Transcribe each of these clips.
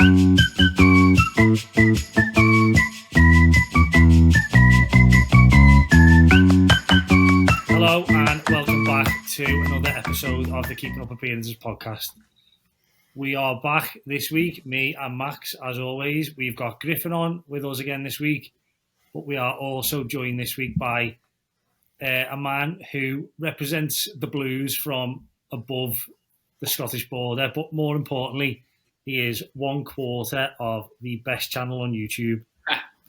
Hello and welcome back to another episode of the Keeping Up Appearances podcast. We are back this week, me and Max, as always. We've got Griffin on with us again this week, but we are also joined this week by a man who represents the Blues from above the Scottish border, but more importantly, he is 1/4 of the best channel on YouTube,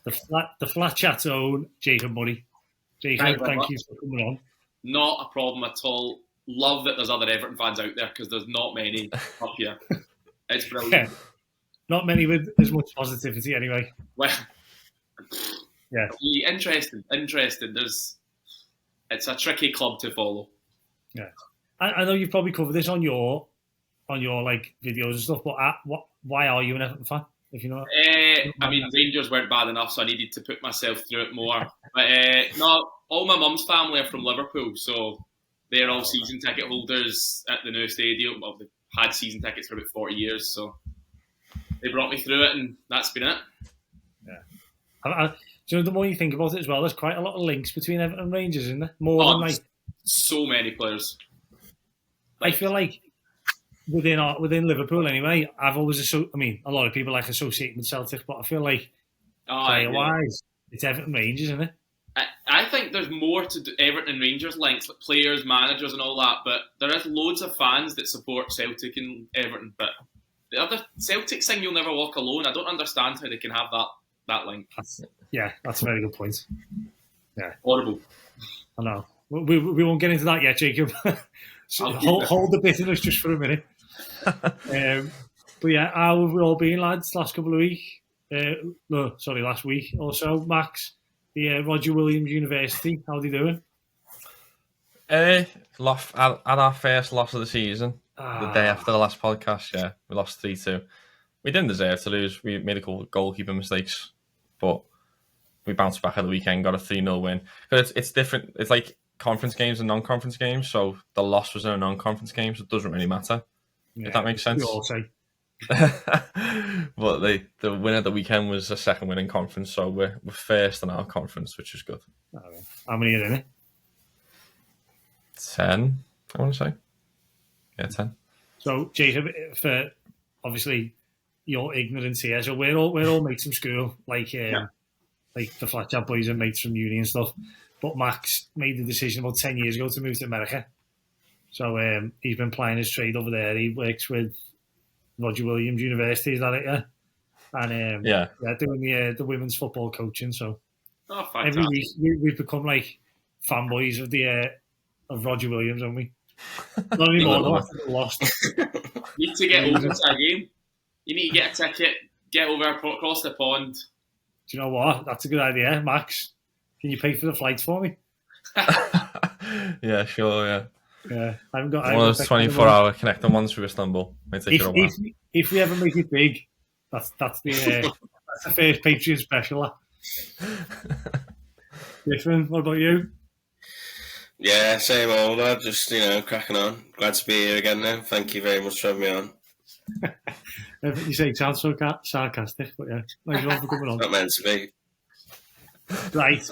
the FlatChat's own Jacob Murray. Jacob, thank you for coming on. Not a problem at all. Love that there's other Everton fans out there because there's not many up here. It's brilliant. Yeah. Not many with as much positivity anyway. Well, yeah. Interesting. It's a tricky club to follow. Yeah. I know you've probably covered this on your like videos and stuff, but why are you an Everton fan? If you know. I mean, Rangers weren't bad enough, so I needed to put myself through it more. But no, all my mum's family are from Liverpool, so they're all season ticket holders at the new stadium. Well, they've had season tickets for about 40 years, so they brought me through it, and that's been it. Yeah. So the more you think about it as well, there's quite a lot of links between Everton and Rangers, isn't there? More than like so many players. I feel like within Liverpool anyway, I've always a lot of people like associating with Celtic, but I feel like player-wise, it's Everton Rangers, isn't it? I think there's more to do Everton and Rangers links, like players, managers, and all that. But there is loads of fans that support Celtic and Everton. But the other Celtic thing, you'll never walk alone. I don't understand how they can have that link. That's a very good point. Yeah, horrible. I know. We won't get into that yet, Jacob. So hold the bitterness just for a minute. But yeah, how have we all been, lads? Last week or so. Max, the Roger Williams University, how are they doing? Lost at our first loss of the season, the day after the last podcast. Yeah, we lost 3-2. We didn't deserve to lose. We made a couple goalkeeping mistakes, but we bounced back at the weekend, got a 3-0 win. But it's different. It's like conference games and non-conference games. So the loss was in a non-conference game, so it doesn't really matter. If that makes sense. We all say. But the win at the weekend was a second win in conference, so we're first in our conference, which is good. How many are in it? 10, I want to say. Yeah, 10. So, Jacob, for obviously your ignorance here, so we're all mates from school, like the FlatChat boys and mates from uni and stuff. But Max made the decision about 10 years ago to move to America. So he's been plying his trade over there. He works with Roger Williams University, is that it? Yeah. And doing the women's football coaching. So every week we've become like fanboys of Roger Williams, haven't we? Not anymore. Though, after lost. You need to get over to a game. You need to get a ticket, get over across the pond. Do you know what? That's a good idea, Max. Can you pay for the flights for me? Yeah, sure. Yeah. Yeah, I haven't got one of those 24-hour connecting ones through Istanbul. If we ever make it big, that's the first Patreon special. Griffin, what about you? Yeah, same old. I'm just cracking on. Glad to be here again now. Thank you very much for having me on. You say it sounds so sarcastic, but yeah, thanks for coming on. Not meant to be. Right,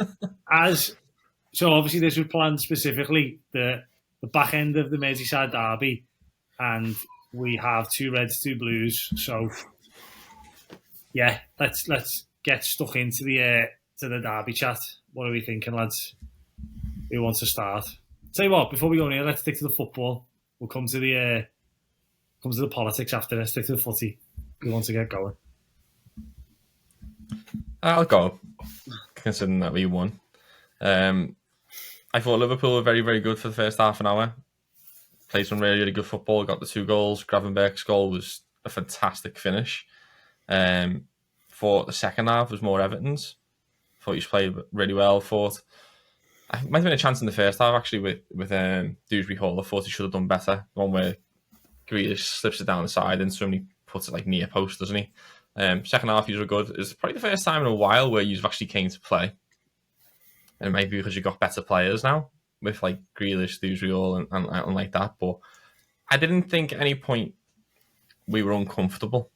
so obviously this was planned specifically the back end of the Merseyside Derby, and we have 2 Reds, 2 Blues. So yeah, let's get stuck into the Derby chat. What are we thinking, lads? Who wants to start? Tell you what, before we go in here, let's stick to the football. We'll come to the politics after this. Stick to the footy. We want to get going. I'll go, considering that we won. I thought Liverpool were very, very good for the first half an hour. Played some really, really good football. Got the 2 goals. Gravenberch's goal was a fantastic finish. Thought the second half was more Everton's. Thought he played really well. Thought I might have been a chance in the first half actually with Dewsbury Hall. I thought he should have done better. The one where Grealish slips it down the side and somebody puts it like near post, doesn't he? Second half, you were good. It's probably the first time in a while where you've actually came to play. And maybe because you've got better players now with like Grealish, Dewsbury Hall and like that. But I didn't think at any point we were uncomfortable.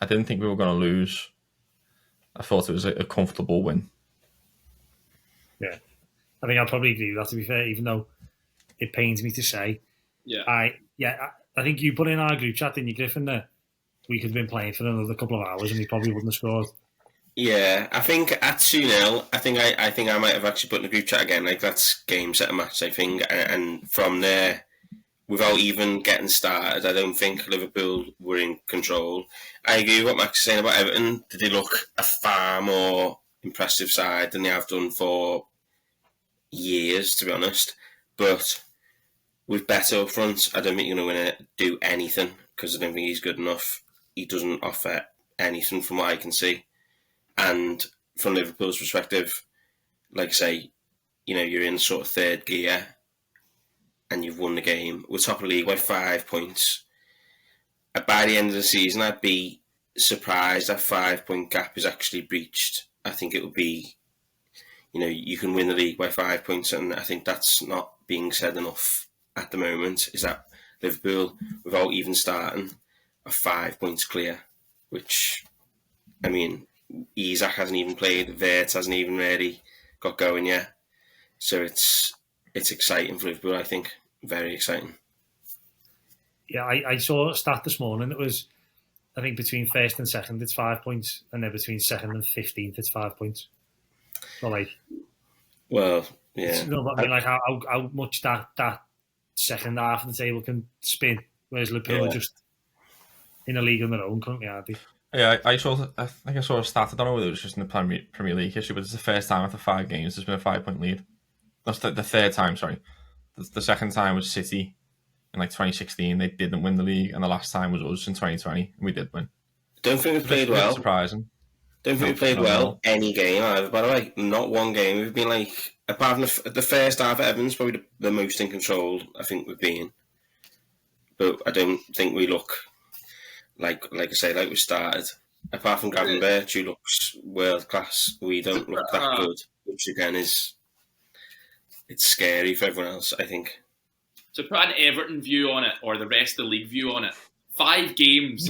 I didn't think we were going to lose. I thought it was a comfortable win. Yeah, I think I'll probably agree with that, to be fair, even though it pains me to say. Yeah. I think you put in our group chat, didn't you, Griffin, that we could have been playing for another couple of hours and we probably wouldn't have scored. Yeah, I think at 2-0, I think I might have actually put in the group chat again, like that's game, set, and match, I think. And from there, without even getting started, I don't think Liverpool were in control. I agree with what Max is saying about Everton. Did they look a far more impressive side than they have done for years, to be honest? But with Beto up front, I don't think you're going to win it, do anything, because I don't think he's good enough. He doesn't offer anything from what I can see. And from Liverpool's perspective, like I say, you're in sort of third gear and you've won the game. We're top of the league by 5 points. By the end of the season, I'd be surprised that 5-point gap is actually breached. I think it would be, you can win the league by 5 points, and I think that's not being said enough at the moment, is that Liverpool, without even starting, are 5 points clear, which, I mean, Isak hasn't even played, Vert hasn't even really got going yet. So it's exciting for Liverpool, I think. Very exciting. Yeah, I saw a stat this morning. It was, I think, between first and second, it's 5 points, and then between second and 15th, it's 5 points. So, well, yeah. Like how much that second half of the table can spin, whereas Liverpool are just in a league on their own currently, aren't they? Yeah, I think I saw a stat. I don't know whether it was just in the Premier League history, but it's the first time after 5 games there's been a 5-point lead. That's the third time, sorry. The second time was City in 2016. They didn't win the league, and the last time was us in 2020, and we did win. Don't think we played well. Surprising. Don't think we played well any game either. By the way, not one game. We've been apart from the first half, Everton's probably the most in control I think we've been. But I don't think we look like I say, like we started. Apart from Gavin Birch, who looks world class, we don't look that good, which again it's scary for everyone else, I think. To put an Everton view on it, or the rest of the league view on it, 5 games.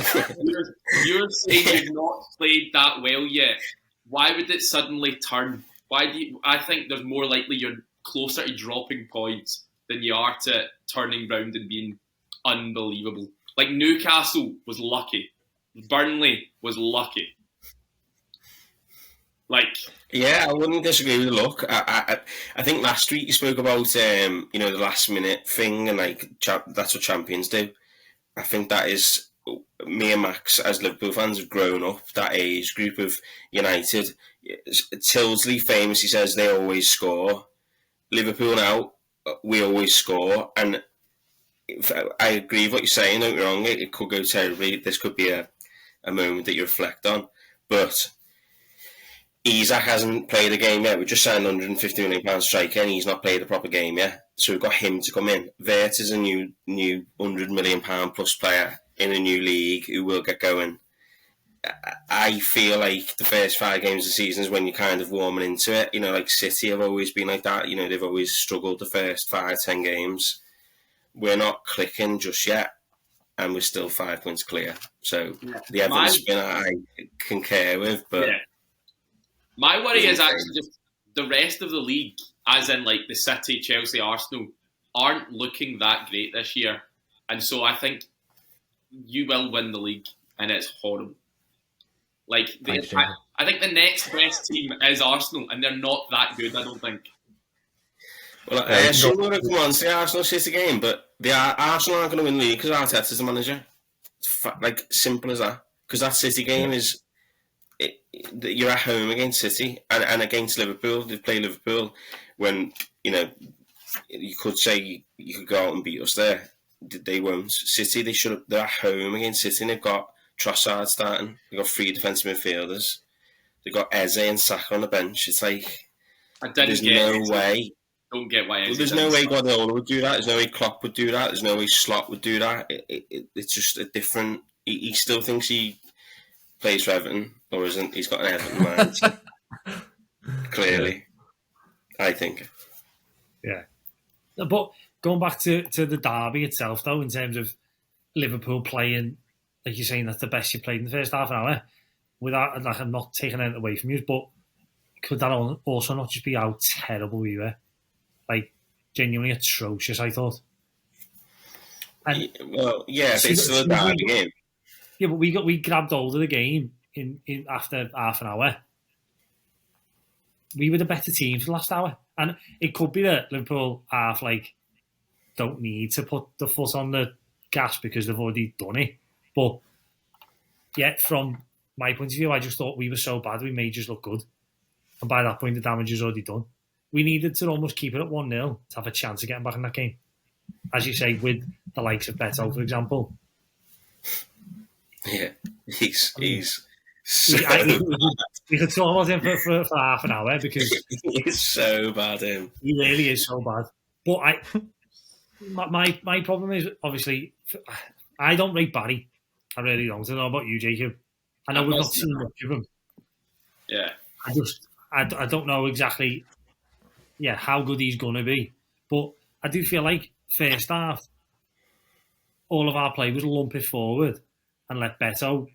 you're saying you've not played that well yet. Why would it suddenly turn? I think there's more likely you're closer to dropping points than you are to turning round and being unbelievable. Like Newcastle was lucky. Burnley was lucky. Yeah, I wouldn't disagree with the look. I think last week you spoke about the last minute thing, and that's what champions do. I think that is, me and Max as Liverpool fans have grown up that age group of United. Tilsley famously says they always score. Liverpool now, we always score, and I agree with what you're saying. Don't get me wrong, it could go terribly. This could be a moment that you reflect on, but Isak hasn't played a game yet. We just signed £150 million striker, and he's not played a proper game yet. So we've got him to come in. Vert is a new £100 million plus player in a new league who will get going. I feel like the first 5 games of the season is when you're kind of warming into it. Like City have always been like that. They've always struggled the first 5-10 games. We're not clicking just yet, and we're still 5 points clear. So the Everton spin I concur with, but... Yeah. My worry is actually just the rest of the league, as in the City, Chelsea, Arsenal, aren't looking that great this year. And so I think you will win the league, and it's horrible. I think the next best team is Arsenal, and they're not that good, I don't think. Well, I assume we're going to come on to the Arsenal City game, but Arsenal aren't going to win the league because Arteta's the manager. It's simple as that. Because that City game is... you're at home against City and against Liverpool. They play Liverpool when you could say you could go out and beat us there. They won't. City, they're at home against City, and they've got Trossard starting. They've got 3 defensive midfielders. They've got Eze and Saka on the bench. It's there's no way. Don't get why. There's no way Guardiola would do that. There's no way Klopp would do that. There's no way Slot would do that. It's just a different. He still thinks he plays for Everton, or isn't? He's got an Everton mind. Clearly, I think. Yeah, but going back to the derby itself, though, in terms of Liverpool playing like you're saying, that's the best you played in the first half an hour. Without, like, I'm not taking it away from you, but could that also not just be how terrible we were? Like, genuinely atrocious, I thought. And well, yeah, but it's still a bad game. Yeah, but we grabbed hold of the game in after half an hour. We were the better team for the last hour, and it could be that Liverpool don't need to put the foot on the gas because they've already done it. But yeah, from my point of view, I just thought we were so bad we made just look good, and by that point the damage is already done. We needed to almost keep it at 1-0 to have a chance of getting back in that game, as you say, with the likes of Beto, for example. Yeah, he's so we could talk about him for half an hour because he's so bad. Him, he really is so bad. But my problem is, obviously, I don't rate Barry. I really don't. I don't know about you, Jacob. I know we've not seen much of him. Yeah. I don't know exactly, how good he's going to be. But I do feel like first half, all of our play was lump it forward and let Beto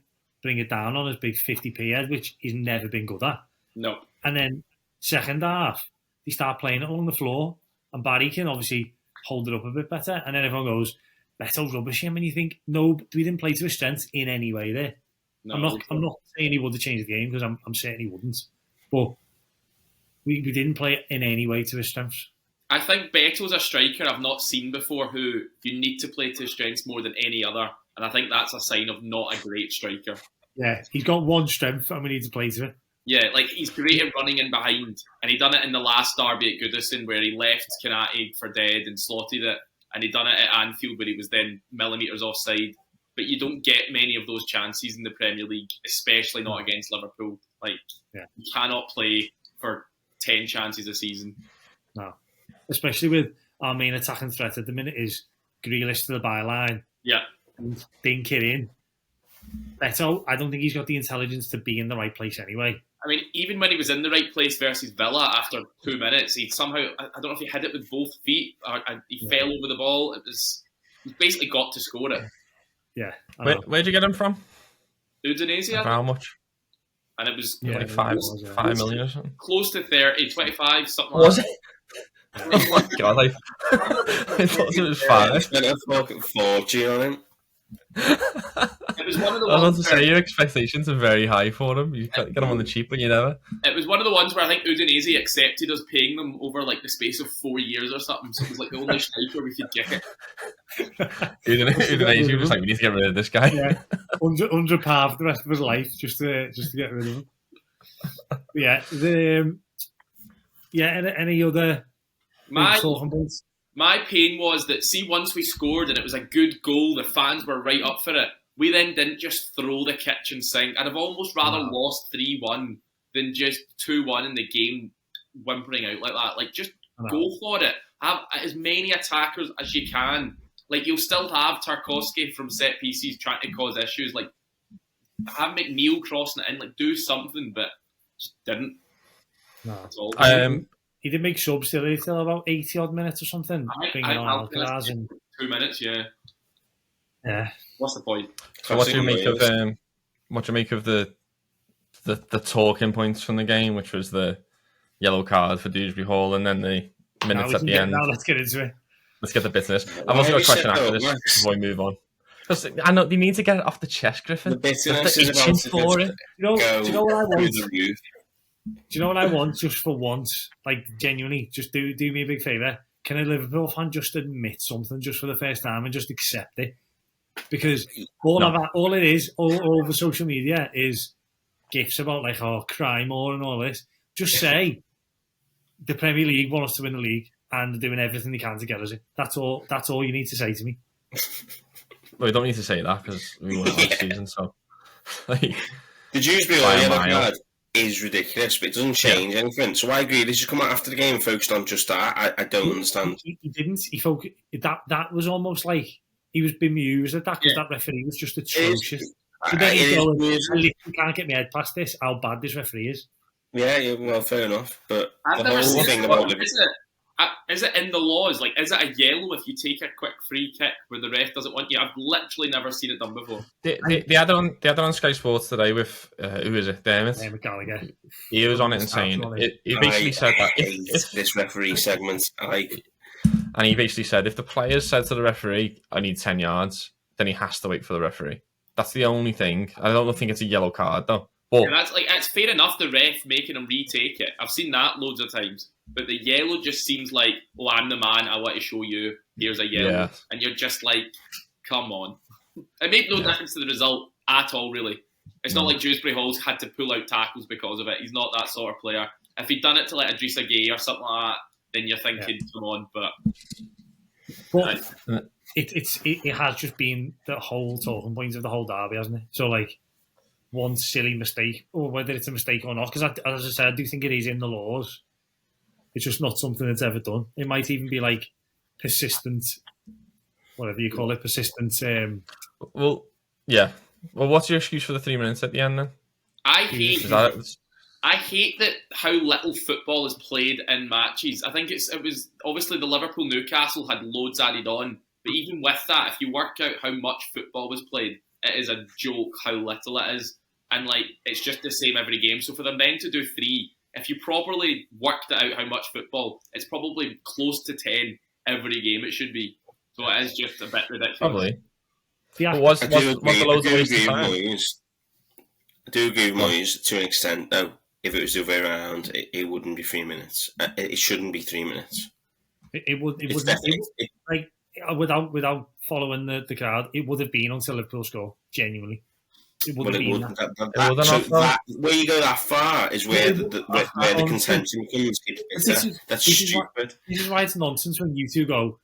bring it down on his big 50p head, which he's never been good at. No. And then second half, they start playing it along the floor, and Barry can obviously hold it up a bit better. And then everyone goes, Beto's rubbish him, and you think, no, we didn't play to his strengths in any way there. No, I'm not saying he would have changed the game because I'm certain he wouldn't, but we didn't play it in any way to his strengths. I think Beto's a striker I've not seen before who you need to play to his strengths more than any other, and I think that's a sign of not a great striker. Yeah, he's got one strength and we need to play to it. Yeah, like he's great at running in behind, and he done it in the last derby at Goodison where he left Kanate for dead and slotted it, and he done it at Anfield where he was then millimetres offside. But you don't get many of those chances in the Premier League, especially not against Liverpool. You cannot play for 10 chances a season. No, especially with our main attacking threat at the minute is Grealish to the byline. Yeah, and dink it in. Beto, I don't think he's got the intelligence to be in the right place anyway. I mean, even when he was in the right place versus Villa after 2 minutes, he somehow, I don't know if he hit it with both feet or he fell over the ball. He basically got to score it. Yeah. Where'd you get him from? Udinese. How much? And it was like 5 million or something. Close to 30, 25, something was like that. Was it? Oh my god, I thought it was 5. I spent a fucking fortune on him. It was one of the I was ones about to say your expectations are very high for him. You get him on the cheap, but you never. It was one of the ones where I think Udinese accepted us paying them over like the space of 4 years or something. So it was like the only striker we could get. Udinese was like, we need to get rid of this guy. Yeah, £100 for the rest of his life just to get rid of him. Any other talking points? My pain was that, see, once we scored and it was a good goal, the fans were right up for it. We then didn't just throw the kitchen sink. I'd have almost rather lost 3-1 than just 2-1 in the game whimpering out like that. Like, just go for it. Have as many attackers as you can. Like, you'll still have Tarkowski from set pieces trying to cause issues. Like, have McNeil crossing it in. Like, do something, but just didn't. No. That's all. He did make subs till about 80 odd minutes or something. Bringing on Alcaraz in 2 minutes, yeah. Yeah. What's the point? So what do you make of the talking points from the game, which was the yellow card for Dewsbury Hall, and then the minutes at the end? Now let's get into it. Let's get the business. I've also got a question after this before we move on. Because I know they need to get it off the chest, Griffin. The bitterness is about to for it. Do you know what I want? Do you know what I want just for once? Like, genuinely, just do me a big favour. Can a Liverpool fan just admit something just for the first time and just accept it? Because all it is, all over social media is gifs about, like, cry more and all this. Just say, the Premier League want us to win the league and they're doing everything they can to get us in. That's all you need to say to me. Well, you don't need to say that because we won last season, so... the Dewsbury yellow card is ridiculous, but it doesn't change anything. So I agree. They should come out after the game and focused on just that. I don't understand. He didn't. He focused. That was almost like he was bemused at that because that referee was just atrocious. I literally can't get my head past this. How bad this referee is. Yeah. Well, fair enough. But the whole thing about is it in the laws? Like, is it a yellow if you take a quick free kick where the ref doesn't want you? I've literally never seen it done before. They had it on Sky Sports today with who is it? Dermot. Gallagher. He was on it and saying he basically said that if this referee segment, and he basically said if the player said to the referee, "I need 10 yards," then he has to wait for the referee. That's the only thing. I don't think it's a yellow card though. But it's fair enough. The ref making him retake it. I've seen that loads of times. But the yellow just seems like, oh, I'm the man. I want to show you. Here's a yellow, and you're just like, come on. It made no difference to the result at all, really. It's not like Dewsbury Hall's had to pull out tackles because of it. He's not that sort of player. If he'd done it to like Idrissa Gueye or something like that, then you're thinking, come on. But it has just been the whole talking point of the whole derby, hasn't it? So like one silly mistake, or whether it's a mistake or not, because as I said, I do think it is in the laws. It's just not something that's ever done. It might even be like persistent, whatever you call it, persistent. Well, what's your excuse for the 3 minutes at the end then? I hate that how little football is played in matches. I think it was obviously the Liverpool Newcastle had loads added on, but even with that, if you work out how much football was played, it is a joke how little it is, and like it's just the same every game. So for them then to do 3. If you properly worked out how much football, it's probably close to 10 every game it should be. So it is just a bit ridiculous. Probably. Yeah. I do agree with Moyes to an extent, though. If it was the other way around, it wouldn't be 3 minutes. It shouldn't be 3 minutes. It would without following the crowd, it would have been until Liverpool score, genuinely. It would have been where you go that far is where the contention comes. That's stupid. This is why it's nonsense when you two go,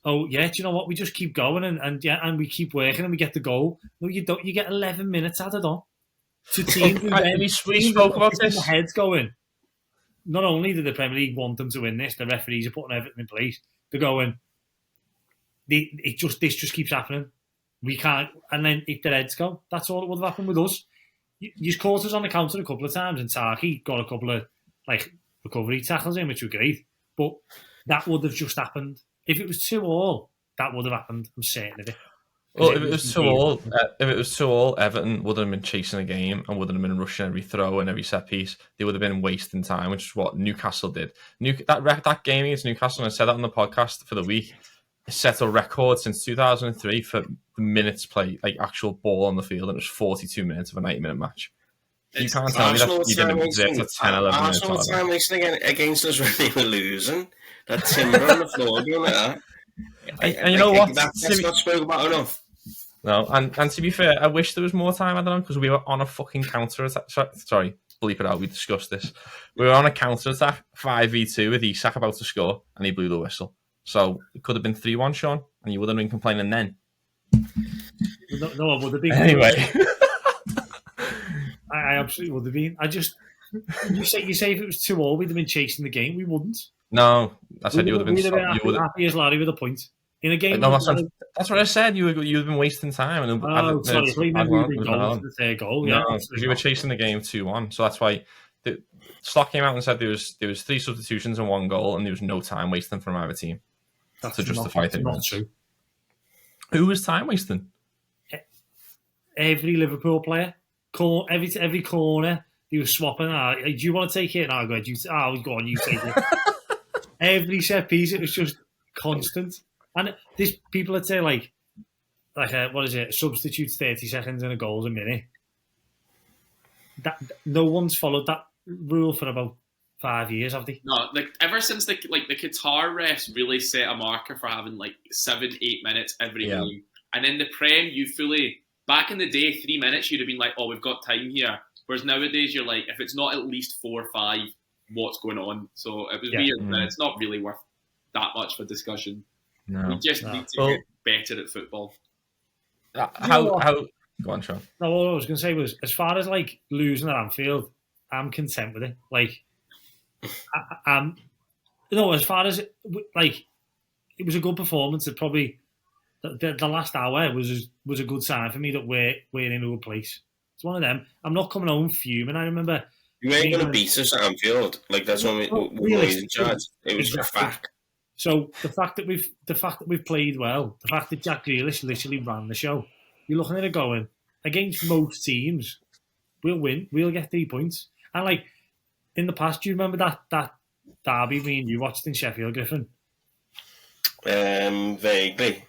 oh yeah, do you know what? We just keep going and we keep working and we get the goal. No, you don't. You get 11 minutes added on. To teams we spoke about this. The heads going. Not only did the Premier League want them to win this, the referees are putting everything in place. They're going. This just keeps happening. We can't, and then if the heads go, that's all that would have happened with us. You caught us on the counter a couple of times, and Tarky got a couple of like recovery tackles in, which were great. But that would have just happened if it was 2-2. That would have happened. I'm certain of it. Well, if it was 2-2, Everton would have been chasing a game and wouldn't have been rushing every throw and every set piece. They would have been wasting time, which is what Newcastle did. That game against Newcastle, and I said that on the podcast for the week, set a record since 2003 for the minutes played, like actual ball on the field, and it was 42 minutes of a 90-minute match. You can't tell me that you didn't exert for 10, 11 minutes. Arsenal time wasting against us when they were losing. That timber on the floor doing like that. And you know what? That's not spoken about enough. No, and to be fair, I wish there was more time added on because we were on a fucking counter attack. Sorry, bleep it out. We discussed this. We were on a counter attack 5v2 with Isak about to score, and he blew the whistle. So it could have been 3-1, Sean, and you wouldn't have been complaining then. No, I would have been. Anyway. I absolutely would have been. You say if it was 2-2, we'd have been chasing the game. We wouldn't. No, I said you would have been. We'd have been happy as Larry with a point in a game. No, that's what I said. You would have been wasting time. And sorry, we got the third goal. No, because you were chasing the game 2-1, so that's why. Slot came out and said there was 3 substitutions and 1 goal, and there was no time wasting from either team. That's to justify it. Not true. Who was time wasting? Every Liverpool player. Every corner, he was swapping. Do you want to take it? And I'll go. Go on, you take it. Every set piece, it was just constant. And there's people that say like what is it? Substitutes 30 seconds and a goal's a minute. That no one's followed that rule for about 5 years, have they? No, like ever since the Qatar refs really set a marker for having like 7-8 minutes every game, and in the Prem you fully back in the day 3 minutes you'd have been like, oh, we've got time here. Whereas nowadays you're like, if it's not at least 4 or 5, what's going on? So it was weird, but it's not really worth that much for discussion. No, we just need to get better at football. How? Go on, Sean. No, all I was going to say was, as far as like losing at Anfield, I'm content with it. Like, as far as like, it was a good performance. It probably the last hour was a good sign for me that we're in a good place. It's one of them. I'm not coming home fuming. I remember you ain't going to beat us at Anfield. Like that's when we were in charge. It was a fact. So the fact that we've played well, the fact that Jack Grealish literally ran the show, you're looking at it going, against most teams, we'll win, we'll get 3 points. And like in the past, do you remember that derby me and you watched in Sheffield, Griffin? Vaguely.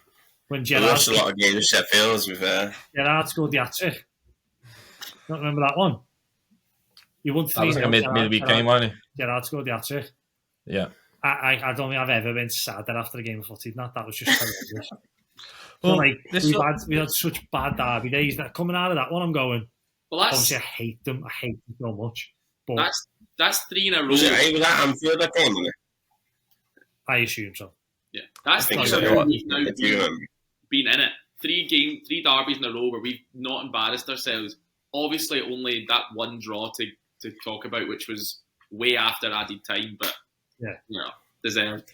When I watched a lot of games of Sheffield, to be fair. Gerrard scored the hat-trick. Don't remember that one? You won 3-0. That was like a midweek game, wasn't it? Gerrard scored the hat-trick. Yeah. I don't think I've ever been sadder after a game of footy than that. That was just horrendous. Well, so like we had such bad derby days that coming out of that one, I'm going. Well, Obviously, I hate them so much. But that's 3 in a row. Was that Anfield that game? I assume so. Yeah, that's 3 so. in a row. We've now been in it. 3 derbies in a row where we've not embarrassed ourselves. Obviously, only that one draw to talk about, which was way after added time, but deserved.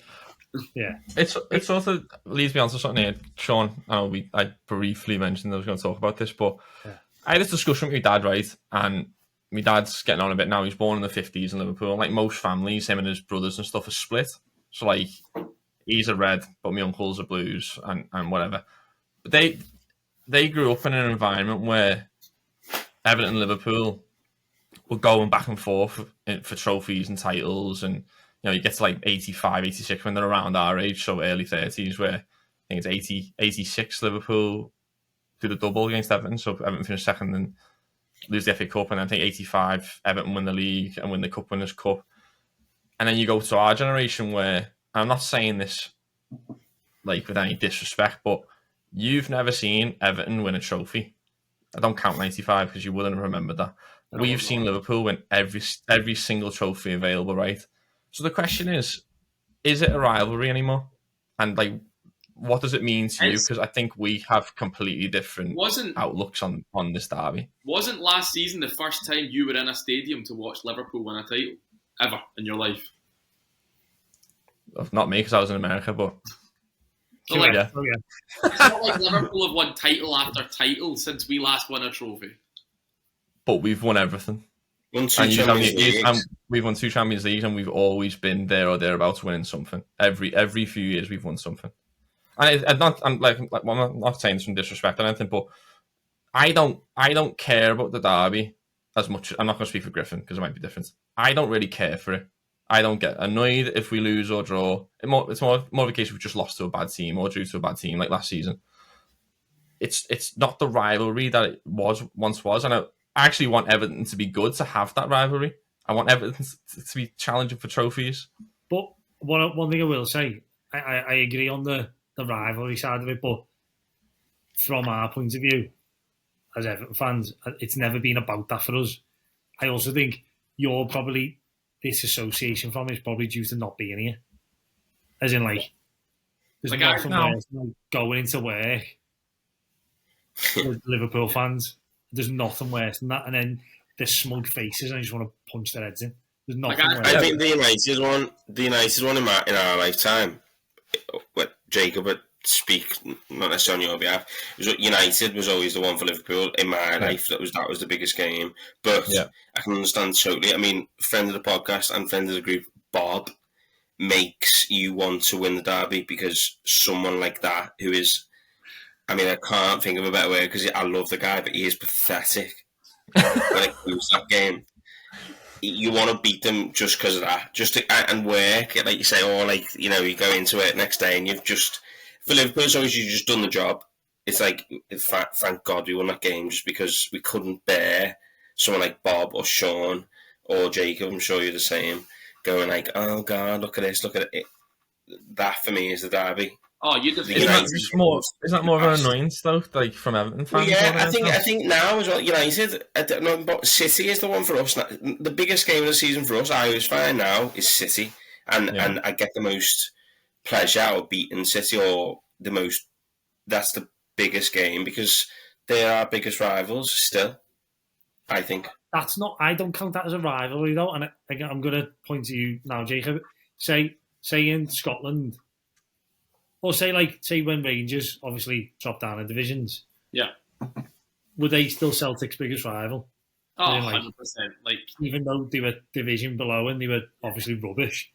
Yeah, it sort of leads me on to something here, Sean. I briefly mentioned I was going to talk about this, but I had this discussion with my dad, right? And my dad's getting on a bit now. He's born in the 50s in Liverpool. And like most families, him and his brothers and stuff are split. So like he's a red, but my uncle's a blues and whatever. But they grew up in an environment where Everton and Liverpool were going back and forth for trophies and titles, and you get to like 85, 86 when they're around our age, so early 30s, where I think it's 86 Liverpool do the double against Everton, so Everton finish second and lose the FA Cup, and then I think 85 Everton win the league and win the Cup Winners' Cup. And then you go to our generation where, and I'm not saying this like with any disrespect, but you've never seen Everton win a trophy. I don't count 95 because you wouldn't have remembered that. We've seen Liverpool win every single trophy available, right? So the question is it a rivalry anymore? And like, what does it mean to you? Because I think we have completely different outlooks on this derby. Wasn't last season the first time you were in a stadium to watch Liverpool win a title ever in your life? Not me, because I was in America, but... So like, it's not like Liverpool have won title after title since we last won a trophy. But we've won everything. Won 2 Champions Leagues. We've won 2 Champions Leagues, and we've always been there or thereabouts winning something. Every few years we've won something. And I'm not saying this from disrespect or anything, but I don't care about the derby as much. I'm not going to speak for Griffin because it might be different. I don't really care for it. I don't get annoyed if we lose or draw. It's more of a case we just lost to a bad team or drew to a bad team like last season. It's not the rivalry that it once was, and I actually want Everton to be good to have that rivalry. I want Everton to be challenging for trophies. But one thing I will say, I agree on the rivalry side of it, but from our point of view as Everton fans, it's never been about that for us. I also think this association from it is probably due to not being here. As in, like, there's nothing worse than like, going into work with Liverpool fans. There's nothing worse than that. And then there's smug faces and I just want to punch their heads in. There's nothing worse. I think the United one in our lifetime, what Jacob would speak, not necessarily on your behalf, United was always the one for Liverpool in my life. That was the biggest game. But I can understand totally. I mean, friend of the podcast and friend of the group, Bob, makes you want to win the derby because someone like that who is, I mean, I can't think of a better word because I love the guy, but he is pathetic when it comes to that game. You want to beat them just because of that, and work, like you say, or like, you go into it next day and you've just, for Liverpool, it's always you've just done the job. It's like, thank God we won that game just because we couldn't bear someone like Bob or Sean or Jacob, I'm sure you're the same, going like, oh God, look at this, look at it. That for me is the derby. Oh, you just is that more of an annoyance though, like from Everton fans? Well, yeah, I think now as well. United, I don't know, but City is the one for us. The biggest game of the season for us, I always find now, is City, and I get the most pleasure out of beating City, or the most. That's the biggest game because they are our biggest rivals still. I think that's not. I don't count that as a rivalry though, and I'm going to point to you now, Jacob. Say in Scotland. Or say when Rangers obviously dropped down in divisions. Yeah. Were they still Celtic's biggest rival? Oh, 100%. Even though they were division below and they were obviously rubbish.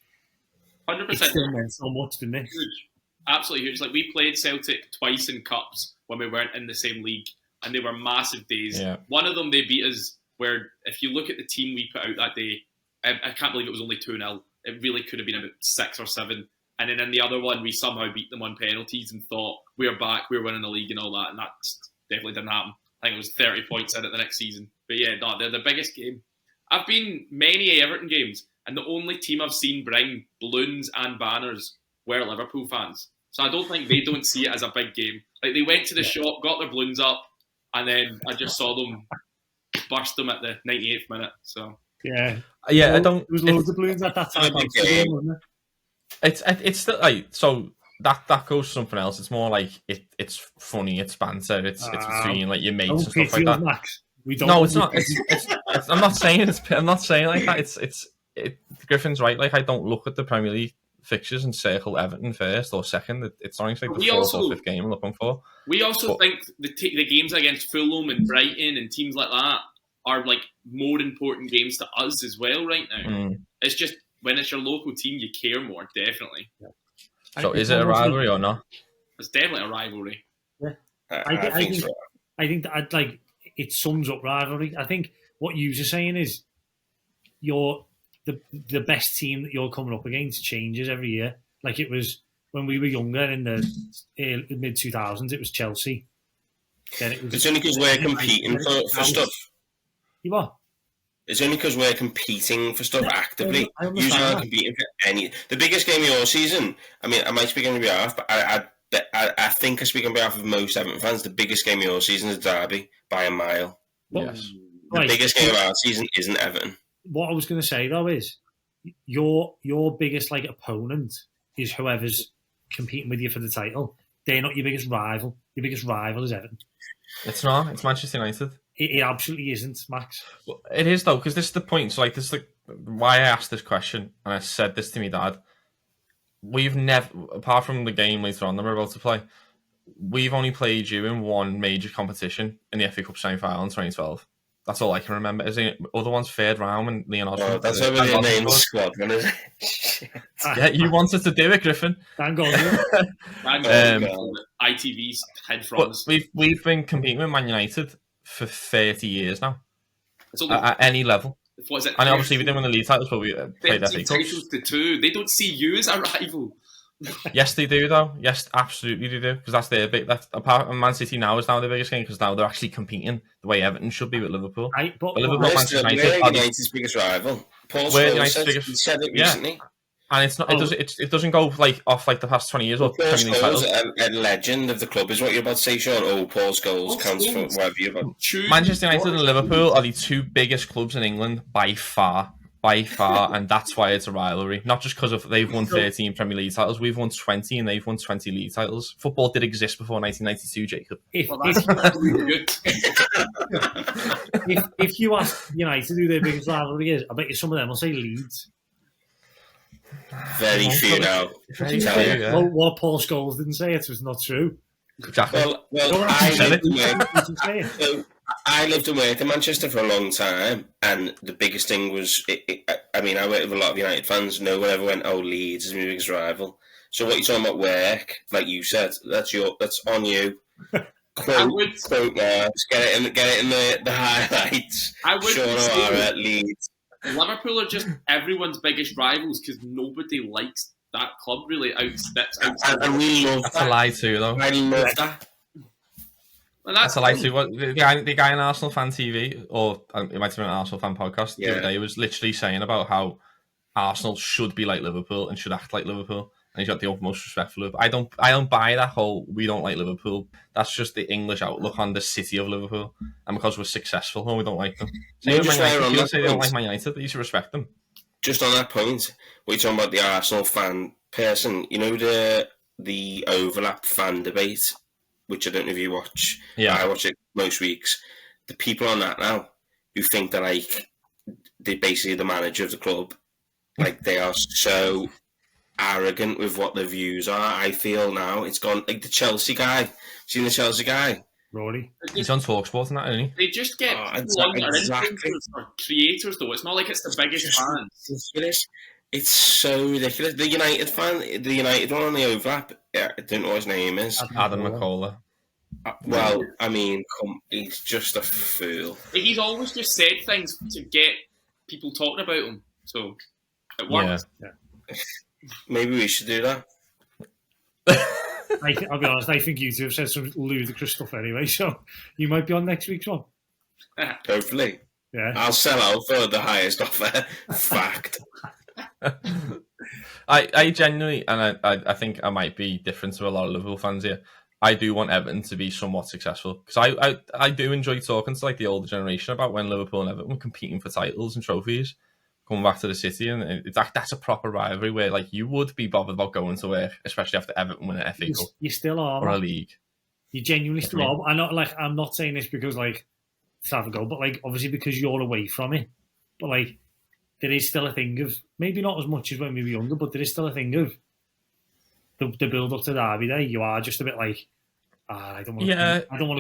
100%. It still meant so much, didn't it? Huge. Absolutely huge. Like, we played Celtic twice in cups when we weren't in the same league, and they were massive days. Yeah. One of them, they beat us, where if you look at the team we put out that day, I can't believe it was only 2-0. It really could have been about 6 or 7. And then in the other one, we somehow beat them on penalties and thought, we're back, we're winning the league and all that. And that definitely didn't happen. I think it was 30 points in it the next season. But yeah, no, they're the biggest game. I've been many Everton games, and the only team I've seen bring balloons and banners were Liverpool fans. So I don't think they don't see it as a big game. Like, they went to the shop, got their balloons up, and then I just saw them burst them at the 98th minute. So Yeah. I don't. There was loads of balloons at that time. Wasn't it? It's still like so that goes to something else. It's more like it's funny, it's banter, it's between like your mates and stuff like that. Max. We don't. No, it's not. I'm not saying I'm not saying like that. Griffin's right. Like, I don't look at the Premier League fixtures and circle Everton first or second. It's only like the fourth or fifth game I'm looking for. We also think the games against Fulham and Brighton and teams like that are like more important games to us as well right now. It's just when it's your local team, you care more, definitely. Yeah. So is it a rivalry or not? It's definitely a rivalry. Yeah. I think that like it sums up rivalry. I think what you're saying is the best team that you're coming up against changes every year. Like it was when we were younger in the mid 2000s, it was Chelsea. Then it was. It's only because we're competing for stuff. You are. It's only because we're competing for stuff actively. Usually I'm competing for any. The biggest game of your season, I mean, I might speak on your behalf, but I think I speak on behalf of most Everton fans, the biggest game of your season is Derby by a mile. Yes. The biggest game of our season isn't Everton. What I was going to say, though, is your biggest like opponent is whoever's competing with you for the title. They're not your biggest rival. Your biggest rival is Everton. It's not. It's Manchester United. It absolutely isn't, Max. Well, it is, though, because this is the point. So, like, this is like why I asked this question, and I said this to my dad. We've never, apart from the game later on that we're about to play, we've only played you in one major competition in the FA Cup semi-final in 2012. That's all I can remember. Is it other one's third round when Leon Osborne? Oh, that's over the name squadron, is it? Yeah, you wanted to do it, Griffin. Thank God. ITV's head fronts. We've been competing with Man United for 30 years now. At any level. What is it? And obviously we didn't win the league titles, but we played FA Cups. To 2. They don't see you as a rival. Yes, they do, though. Yes, absolutely they do. Because that's their big. That's apart. Man City now is now their biggest game because now they're actually competing the way Everton should be with Liverpool. But Liverpool, Manchester United are United's biggest rival. Paul Scholes said it recently. And it's not. It doesn't go like off like the past 20 years. Or Paul Scholes, a legend of the club, is what you're about to say, Sean. Oh, Paul Scholes counts for whatever you're about. Manchester United and Liverpool are the two biggest clubs in England by far, and that's why it's a rivalry. Not just because they've won 13 Premier League titles, we've won 20, and they've won 20 league titles. Football did exist before 1992, Jacob. If you ask United who their biggest rivalry is, I bet you some of them will say Leeds. Very few now. Well, what Paul Scholes didn't say it was not true. Exactly. Well, I lived and worked in Manchester for a long time, and the biggest thing was, I worked with a lot of United fans. No one ever went, "Oh, Leeds is my biggest rival." So what you're talking about work, like you said, that's on you. Quote now, get it in the highlights. Sean O'Hara, Leeds. Liverpool are just everyone's biggest rivals because nobody likes that club really. And we love that's a lie too, though. I love that. Well, that's a lie too. What the guy on Arsenal Fan TV, or it might have been an Arsenal Fan podcast the other day, was literally saying about how Arsenal should be like Liverpool and should act like Liverpool, and he's got the utmost respect for Liverpool. I don't buy that whole we don't like Liverpool. That's just the English outlook on the city of Liverpool, and because we're successful, no, we don't like them. People say they don't like Man United, but you should respect them. Just on that point, we're talking about the Arsenal fan person. You know the overlap fan debate, which I don't know if you watch. Yeah, I watch it most weeks. The people on that now who think that like they're basically the manager of the club, like they are so arrogant with what their views are. I feel now it's gone like the Chelsea guy. Seen the Chelsea guy? Rory. He's on TalkSport and that, isn't he? They just get influencers or creators though. It's not like it's the biggest fans. Ridiculous. It's so ridiculous. The United one on the overlap. Yeah, I don't know what his name is. Adam McCullough. Well, I mean, he's just a fool. He's always just said things to get people talking about him, so it works. Yeah. Maybe we should do that. I'll be honest, I think you two have said some ludicrous stuff anyway, so you might be on next week's one. Hopefully. Yeah. I'll sell out for the highest offer. Fact. I genuinely, and I think I might be different to a lot of Liverpool fans here, I do want Everton to be somewhat successful, because I do enjoy talking to like the older generation about when Liverpool and Everton were competing for titles and trophies, coming back to the city, and that's a proper rivalry where like you would be bothered about going to work, especially after Everton win an FA Cup. You still are, or man. a league. You genuinely still are. I'm not saying this because like to have a go, but like obviously because you're away from it. But like there is still a thing of, maybe not as much as when we were younger, but there is still a thing of the build up to Derby Day. You are just a bit like, I don't want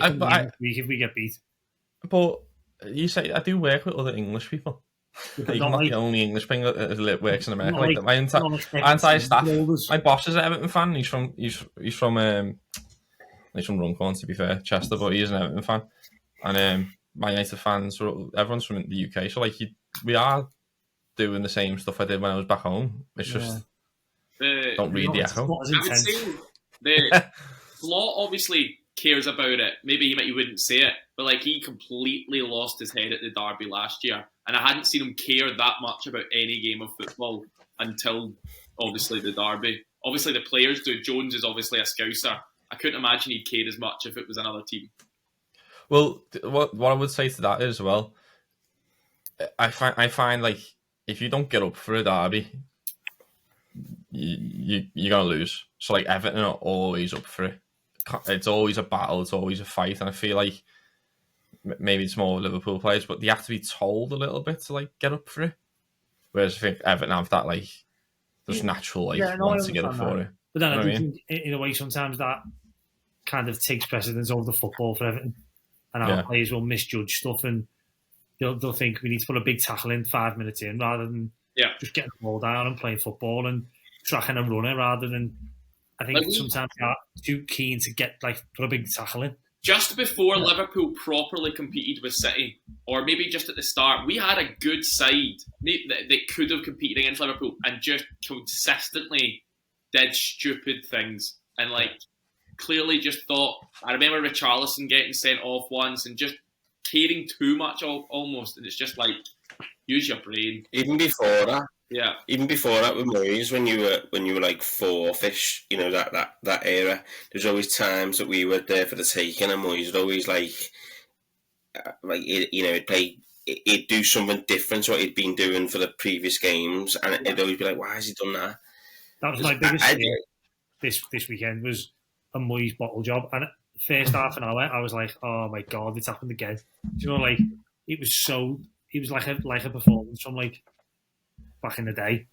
to come next week if we get beat. But you say I do work with other English people. I'm not the only English thing that works in America. My entire staff, my boss is an Everton fan. He's from Runcorn, to be fair, Chester, but he is an Everton fan. And my native fans, everyone's from the UK. So like we are doing the same stuff I did when I was back home. It's just don't read the echo. I would say the Flot obviously cares about it. Maybe he wouldn't say it, but like he completely lost his head at the Derby last year, and I hadn't seen him care that much about any game of football until obviously the Derby. Obviously the players do. Jones is obviously a Scouser. I couldn't imagine he'd care as much if it was another team. Well, what I would say to that is, well, I find like if you don't get up for a derby, you're gonna lose. So like Everton are always up for it. It's always a battle. It's always a fight, and I feel like maybe it's more Liverpool players, but they have to be told a little bit to like get up for it. Whereas I think Everton have that like there's natural want to get up for it. But then I think in a way sometimes that kind of takes precedence over the football for Everton. And our players will misjudge stuff, and they'll think we need to put a big tackle in 5 minutes in rather than just getting the ball down and playing football and tracking and running rather than. I think sometimes they are too keen to put a big tackle in. Just before Liverpool properly competed with City, or maybe just at the start, we had a good side that could have competed against Liverpool and just consistently did stupid things and clearly just thought. I remember Richarlison getting sent off once and just caring too much almost, and it's just like, use your brain. Even before that with Moyes, when you were like fourth-ish, you know, that era, there's always times that we were there for the taking, and Moyes would always he'd do something different to what he'd been doing for the previous games, and it'd always be like, why has he done that? That was my biggest fear this weekend was a Moyes bottle job, and first half an hour I was like, oh my god, it's happened again. Do you know, like it was like a performance from like back in the day,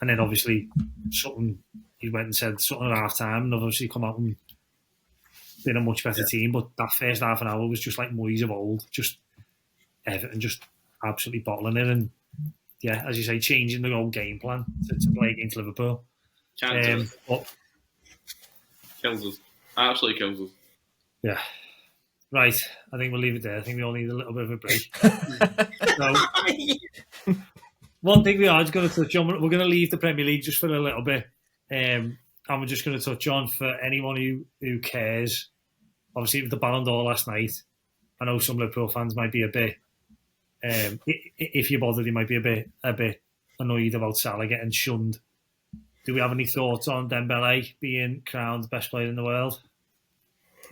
and then obviously he went and said something at half time, and obviously come out and been a much better team. But that first half an hour was just like Moyes of old, just Everton just absolutely bottling it, and as you say, changing the whole game plan to play against Liverpool. But kills us, absolutely kills us. Yeah. Right, I think we'll leave it there. I think we all need a little bit of a break. So, one thing we are just going to touch on, we're going to leave the Premier League just for a little bit, and we're just going to touch on, for anyone who cares, obviously with the Ballon d'Or last night, I know some Liverpool fans might be a bit, if you're bothered, you might be a bit annoyed about Salah getting shunned. Do we have any thoughts on Dembele being crowned best player in the world?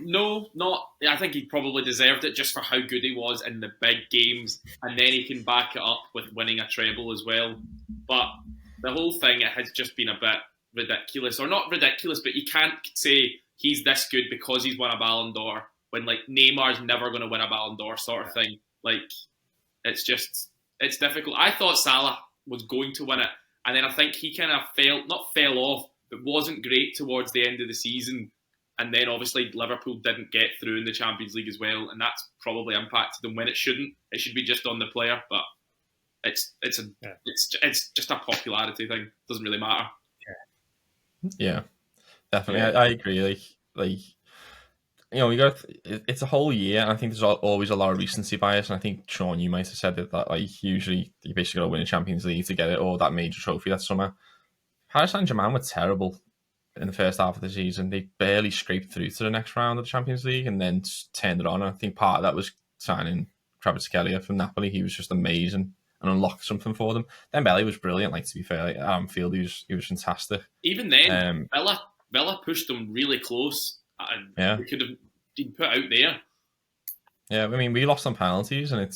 No, not. I think he probably deserved it just for how good he was in the big games, and then he can back it up with winning a treble as well. But the whole thing, it has just been a bit ridiculous, or not ridiculous, but you can't say he's this good because he's won a Ballon d'Or when Neymar's never going to win a Ballon d'Or sort of thing. It's difficult. I thought Salah was going to win it, and then I think he kind of fell off, but wasn't great towards the end of the season. And then obviously Liverpool didn't get through in the Champions League as well, and that's probably impacted them when it shouldn't. It should be just on the player, but it's just a popularity thing. Doesn't really matter. Yeah, definitely. Yeah. I agree. Like it's a whole year, and I think there's always a lot of recency bias. And I think Sean, you might have said that like usually you basically got to win a Champions League to get it, or that major trophy that summer. Paris Saint-Germain were terrible in the first half of the season. They barely scraped through to the next round of the Champions League, and then turned it on. And I think part of that was signing Kvaratskhelia from Napoli. He was just amazing and unlocked something for them. Dembele was brilliant. Like, to be fair, like, at Anfield, he was fantastic. Even then, Villa pushed them really close, and they could have been put out there. Yeah, I mean, we lost on penalties, and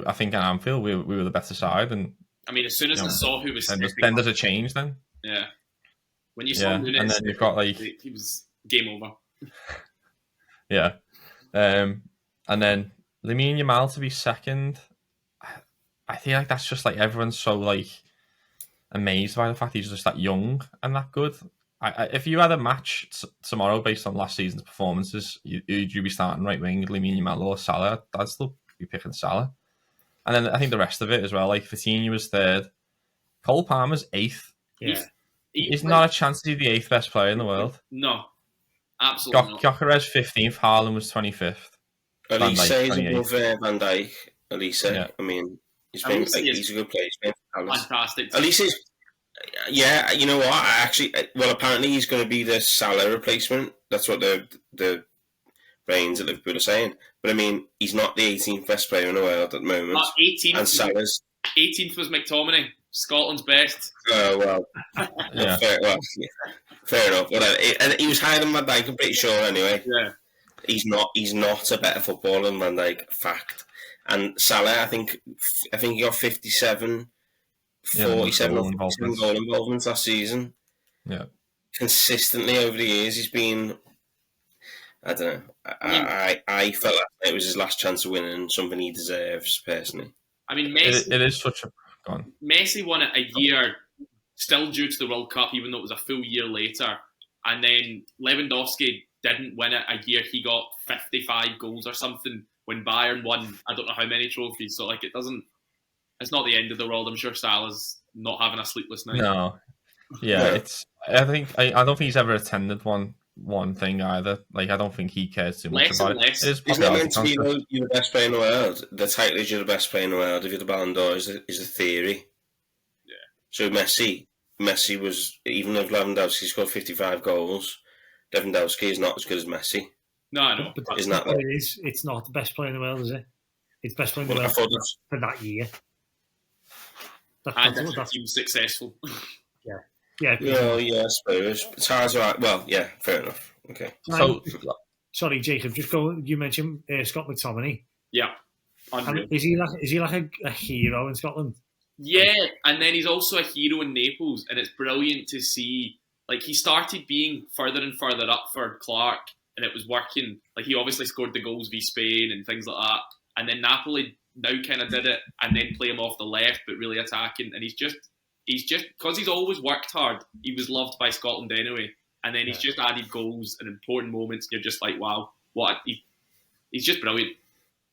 I think at Anfield we were the better side. And I mean, as soon as I saw who was then there's a change. Then when you saw Nunes, and then you've got like he was game over. Yeah, and then Lamine Yamal to be second. I feel like that's just like everyone's so like amazed by the fact he's just that young and that good. If you had a match tomorrow based on last season's performances, you'd be starting right wing, Lamine Yamal or Salah. I'd still be picking Salah. And then I think the rest of it as well, like Coutinho was third, Cole Palmer's eighth. Yeah, he's not a chance to be the eighth best player in the world. No, absolutely not. Gyökeres 15th, Haaland was 25th. Elise is above Van Dijk. Elise, yeah. I mean, he's a good player. He's been fantastic. Elise is. Yeah, you know what? Apparently he's going to be the Salah replacement. That's what the brains at Liverpool are saying. But I mean, he's not the 18th best player in the world at the moment. 18th, and Salah's 18th was McTominay, Scotland's best. Oh well, yeah. Fair enough. Whatever. And he was higher than Van Dijk, I'm pretty sure. Anyway, yeah, he's not a better footballer than Van Dijk. Fact. And Salah, I think he got 47. 47 goal involvements last season. Yeah. Consistently over the years, he's been. I don't know. I felt like it was his last chance of winning, something he deserves personally. I mean, Messi, it is such a. Go on. Messi won it a year, still due to the World Cup, even though it was a full year later. And then Lewandowski didn't win it a year. He got 55 goals or something when Bayern won. I don't know how many trophies. So like, it's not the end of the world. I'm sure Salah's not having a sleepless night. No. Yeah, I don't think he's ever attended one thing either. Like, I don't think he cares too much about it. Isn't it meant to be you're the best player in the world? The title is you're the best player in the world. If you're the Ballon D'Or is a theory. Yeah. So Messi was, even if Lewandowski scored 55 goals, Lewandowski is not as good as Messi. No, I know. But isn't that what it is? It's not the best player in the world, is it? It's best player in the world for that year. And if he was successful. Yeah, I suppose. It's hard to... Well, yeah, fair enough. Okay. So, sorry, Jacob, just go... You mentioned Scott McTominay. Yeah. Is he like a hero in Scotland? Yeah, and then he's also a hero in Naples, and it's brilliant to see... Like, he started being further and further up for Clark, and it was working. Like, he obviously scored the goals v Spain and things like that. And then Napoli now kind of did it, and then play him off the left, but really attacking. And he's just because he's always worked hard. He was loved by Scotland anyway, and then he's just added goals and important moments. And you're just like, wow, he's just brilliant.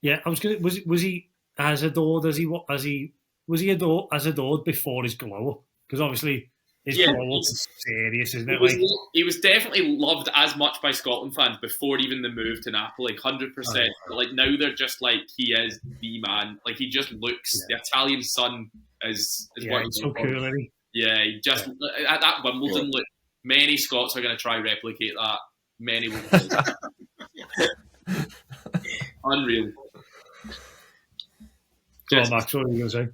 Yeah, I was gonna. Was he as adored as he was he adored before his glow up? Because obviously his glow up is serious, isn't it? He was definitely loved as much by Scotland fans before even the move to Napoli, 100%. But like now they're just like, he is the man. Like, he just looks the Italian sun is what he's so cool, isn't he? Yeah, he just at that Wimbledon look. Many Scots are going to try and replicate that. Many will. Unreal. Go on, Max, what were you going to say?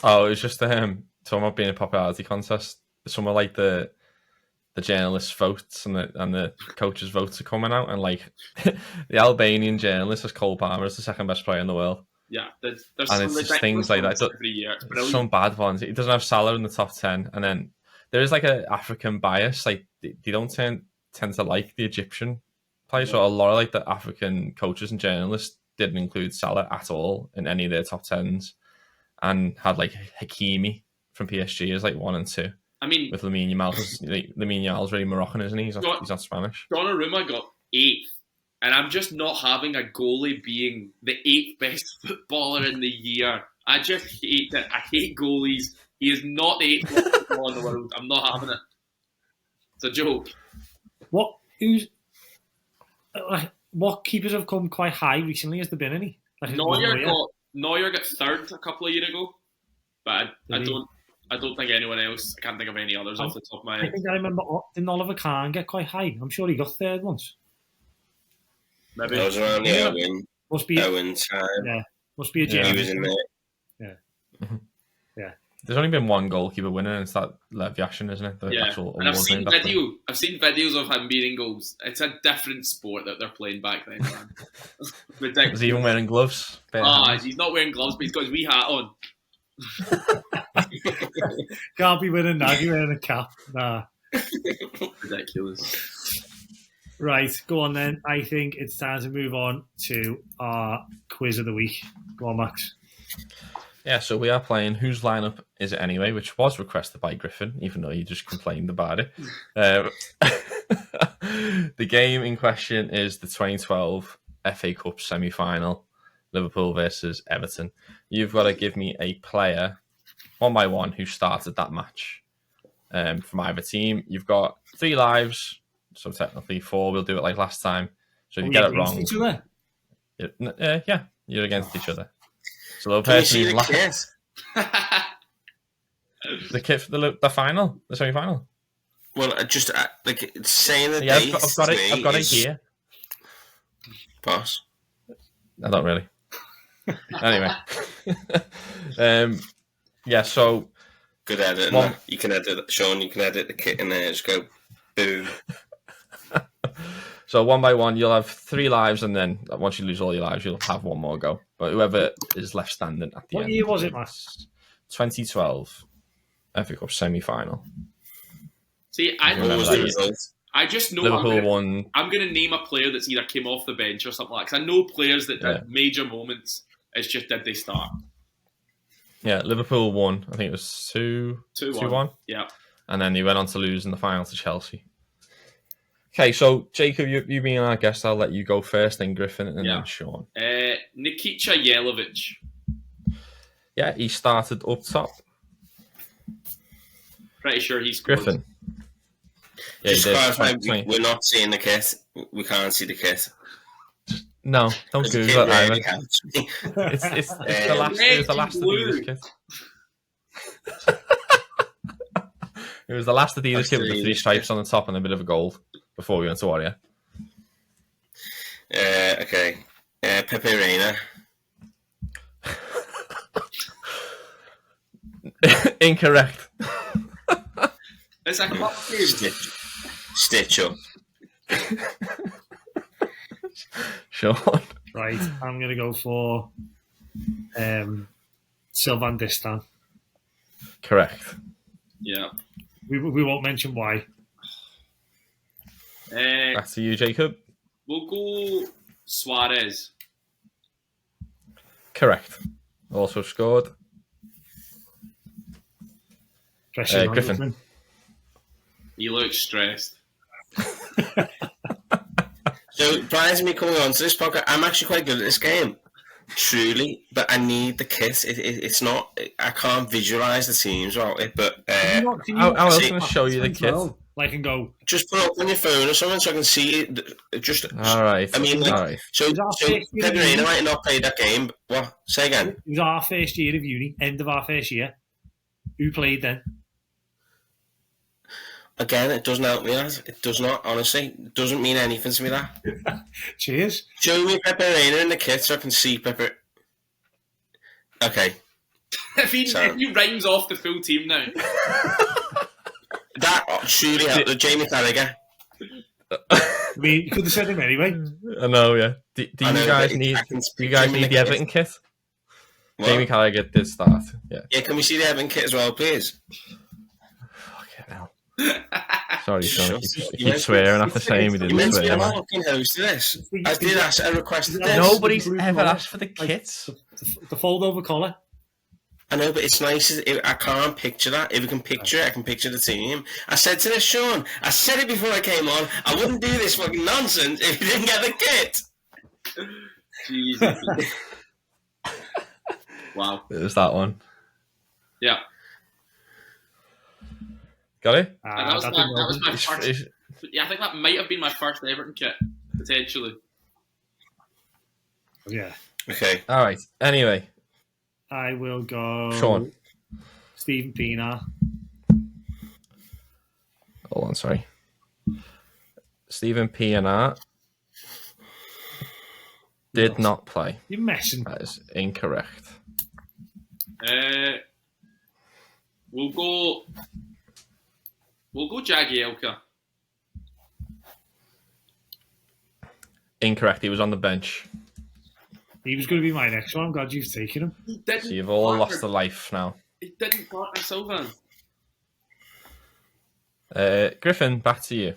Oh, it was just talking about being a popularity contest. Some of like the journalists' votes and the coaches' votes are coming out, and like the Albanian journalist has Cole Palmer as the second best player in the world. Yeah, there's and some it's just things like that. Every year. Some bad ones. He doesn't have Salah in the top 10, and then there is like an African bias. Like, they don't tend to like the Egyptian players. So a lot of like the African coaches and journalists didn't include Salah at all in any of their top 10s, and had like Hakimi from PSG as like 1 and 2. I mean, with Lamine Yamal, Lamine Yamal's really Moroccan, isn't he? He's not Spanish. Donnarumma got 8th, and I'm just not having a goalie being the 8th best footballer in the year I just hate it. I hate goalies. He is not the 8th best goalie in the world. I'm not having it. It's a joke. What keepers have come quite high recently? Has there been any? Neuer got 3rd a couple of years ago, but I don't think anyone else. I can't think of any others off the top of my head. I think I remember. Didn't Oliver Kahn get quite high? I'm sure he got 3rd once. Maybe. That was around the Owen. Must be Owen time. Yeah, must be a He was in there. Yeah. There's only been one goalkeeper winner, and it's that Lev Yashin, isn't it? The actual and I've seen award name, I've seen videos of him beating goals. It's a different sport that they're playing back then, man. Ridiculous. Was he even wearing gloves? He's not wearing gloves, but he's got his wee hat on. Can't be wearing that. You're wearing a cap. Nah. Ridiculous. Right, go on then. I think it's time to move on to our quiz of the week. Go on, Max. Yeah, so we are playing Whose Lineup Is It Anyway, which was requested by Griffin, even though he just complained about it. The game in question is the 2012 FA Cup semi-final, Liverpool versus Everton. You've got to give me a player, one by one, who started that match from either team. You've got 3 lives, so technically 4. We'll do it like last time. So if you get it wrong... Each other? Yeah, you're against each other. So the Can you person see who's the last... kit? The kit for the final, the semi-final. Well, just like saying the Yeah, date. I've got it here. Boss. I don't really. Anyway, yeah. So good editing. One, you can edit, Sean. You can edit the kit in there. Just go, boom. So one by one, you'll have 3 lives, and then once you lose all your lives, you'll have one more go. But whoever is left standing at the end. What year was it, Matt? 2012 FA Cup semi-final. See, I just know Liverpool won. I'm going to name a player that's either came off the bench or something like that. Because I know players that did major moments. It's just, did they start? Yeah, Liverpool won. I think it was 2-1. Yeah. And then he went on to lose in the final to Chelsea. Okay, so Jacob, you being our guest, I'll let you go first, then Griffin, and then Sean. Nikita Jelavic. Yeah, he started up top. Pretty sure he scored. Griffin. Yeah, just clarify, we're not seeing the kit. We can't see the kit. No, don't Google it either. It's the last. It was the last Adidas kit. It was the last Adidas kit with the 3 stripes on the top and a bit of a gold before we went to Warrior. Okay. Pepe Reina. Incorrect. It's like Stitch up. Sean. Right, I'm going to go for Sylvain Distin. Correct. Yeah. We won't mention why. Back to you, Jacob. We'll go Suarez. Correct. Also scored. Griffin. He looks stressed. So, prior to me coming on to this podcast, I'm actually quite good at this game. Truly. But I need the kit. It's not... I can't visualise the teams without it, but... How else can I show you the kit? Like, and go... Just put it up on your phone or something so I can see it. Just... All right. I mean, like, all right. So Pepe Reina might not play that game. What? Say again. It was our first year of uni, end of our first year. Who played then? Again, it doesn't help me, that. It does not, honestly. It doesn't mean anything to me, that. Cheers. Show me Pepe Reina in the kit so I can see Pepe... Okay. if he rhymes off the full team now. That surely helped. Jamie Carragher. I mean, you could have said him anyway. I know, yeah. Do you guys need the Everton kit? What? Jamie Carragher did start. Yeah. Yeah, can we see the Everton kit as well, please? Fucking hell. Sorry, Sean. You keep swearing after saying we didn't You meant to be swear. the fucking host of this. I did ask, I requested this. Nobody's ever asked for the kits. The fold-over collar. I know, but it's nice. I can't picture that. If we can picture it, I can picture the team. I said to this, Sean, I said it before I came on, I wouldn't do this fucking nonsense if you didn't get the kit. Jesus. Wow. It was that one. Yeah. Got it? And that was my first. It's- Yeah, I think that might have been my first Everton kit, potentially. Yeah. Okay. All right. Anyway, I will go Sean. Stephen Pienaar. Hold on, sorry. Stephen Pienaar did not play. You're messing. That is incorrect. We'll go Jagielka. Incorrect. He was on the bench. He was going to be my next one. I'm glad you've taken him. He didn't. So you've all partner. lost a life now. He didn't partner Sylvan. Griffin, back to you.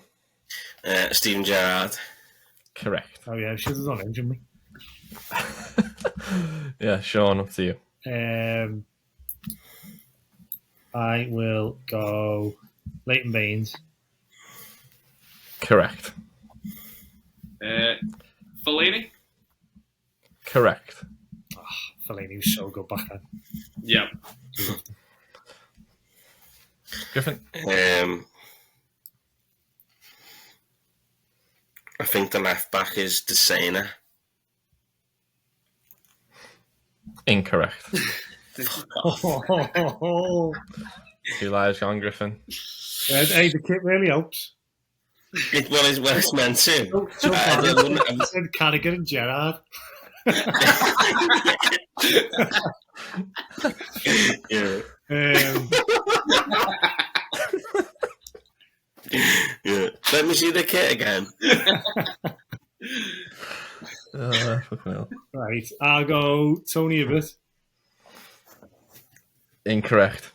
Steven Gerrard. Correct. Oh, yeah, should have done him, shouldn't we? Yeah, Sean, up to you. I will go Leighton Baines. Correct. Fellaini. Correct. Fellaini was so good back then. Yeah. Griffin. I think the left back is Desena. Incorrect. Oh, 2 lives gone, Griffin. hey, the kit really helps. It's meant to. So I I said Carragher and Gerrard. Yeah. Yeah. Let me see the kit again. Fucking hell. Right, I'll go Tony Abbott. Incorrect.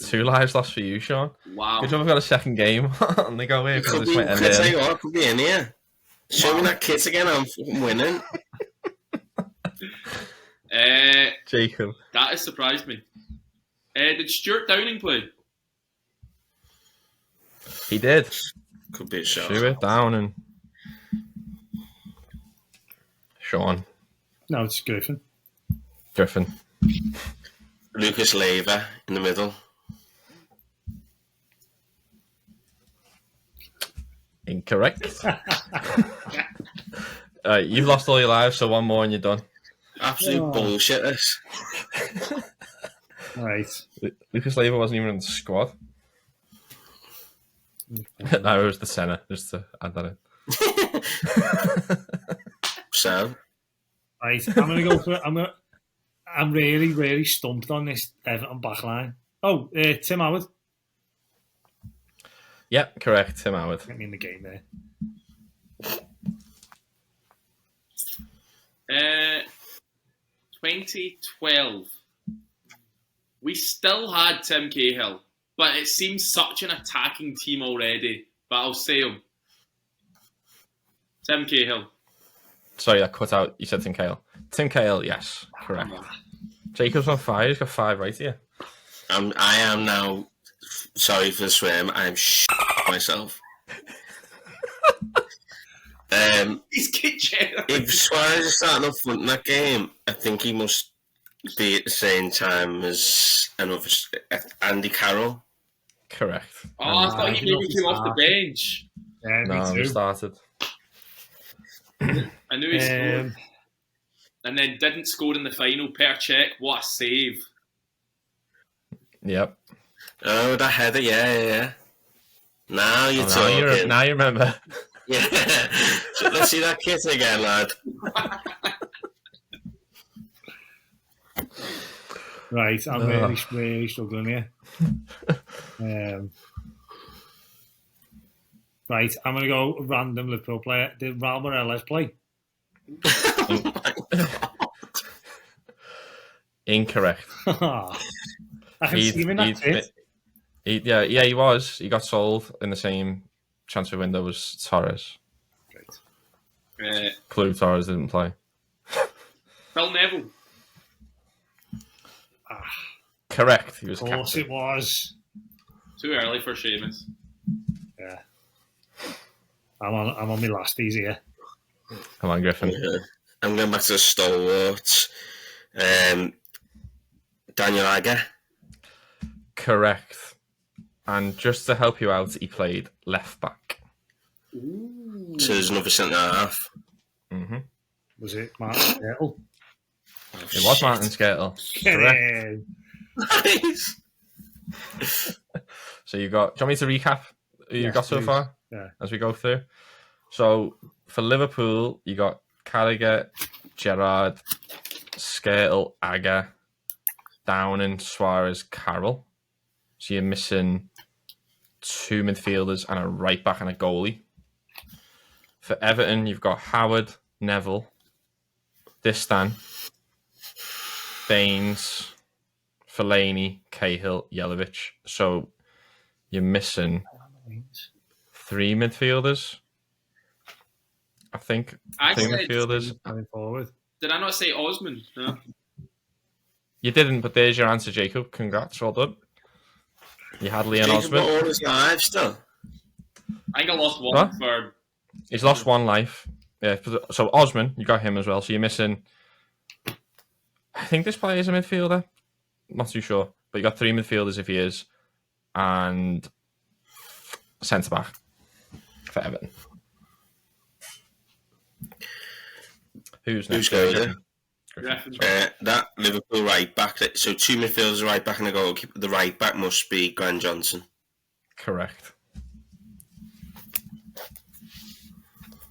2 lives lost for you, Sean. Wow. Good job I've got a second game on the go here. Could be, I tell you what, could be in here. Show me that kit again, I'm fucking winning. That Jacob. has surprised me. Did Stuart Downing play? He did. Could be a shot. Shoot it down and Sean. No, it's Griffin. Griffin. Lucas Leiva in the middle. Incorrect. You've lost all your lives, so one more and you're done. Absolute bullshit, this. Right. Lucas Leiva wasn't even in the squad. No, it was the centre, just to add that in. So? Right, I'm going to go for it. I'm really, really stumped on this Everton backline. Oh, Tim Howard. Yep, correct. Tim Howard. Get me in the game there. 2012. We still had Tim Cahill, but it seems such an attacking team already. But I'll say him. Tim Cahill. Sorry, that cut out. You said Tim Cahill. Tim Cahill, yes, correct. Jacob's on 5. He's got 5 right here. I am now, sorry for the swear, I'm myself. He's kitchen. If Suarez is starting up front in that game, I think he must be at the same time as another Andy Carroll. Correct. Oh, I thought he maybe came off the bench. Yeah, No, me he too. started. I knew he scored. And then didn't score in the final per check. What a save. Yep. Oh, that header, yeah. Now you're talking. Now you remember. Yeah. So let's see that kit again, lad. Right, I'm really struggling here. Right, I'm going to go random Liverpool player. Did Raul Morales play? Incorrect. I can see him in that kit. Yeah, he was. He got sold in the same transfer window as Torres. Right. Clue Torres didn't play. Phil Neville. Correct. He was Of course captain. it was. Too early for Seamus. Yeah. I'm on my last easy here. Come on, Griffin. Yeah. I'm going back to the stalwarts. Daniel Agger. Correct. And just to help you out, he played left back. Ooh. So there's another centre half. Mm-hmm. Was it Martin Skirtle? It was Martin Skirtle. Correct. Nice. So you got. Do you want me to recap who you've got so please. far? Yeah. As we go through. So for Liverpool, you got Carragher, Gerrard, Skirtle, Agger, Downing, Suarez, Carroll. So you're missing 2 midfielders and a right back and a goalie. For Everton, you've got Howard, Neville, Distan, Baines, Fellaini, Cahill, Yelovich. So you're missing 3 midfielders. I think 3 midfielders. Going forward. Did I not say Osman? No. You didn't, but there's your answer, Jacob. Congrats, well done. You had Leon Jacob Osman. all his lives still. I think I lost one What? for. He's lost 1 life. Yeah. So Osman, you got him as well. So you're missing. I think this player is a midfielder. Not too sure, but you got 3 midfielders if he is, and centre back for Everton. Who's next? Who's going there? Griffin. That Liverpool right back. So 2 midfielders, right back, and a goalkeeper. The right back must be Grant Johnson. Correct.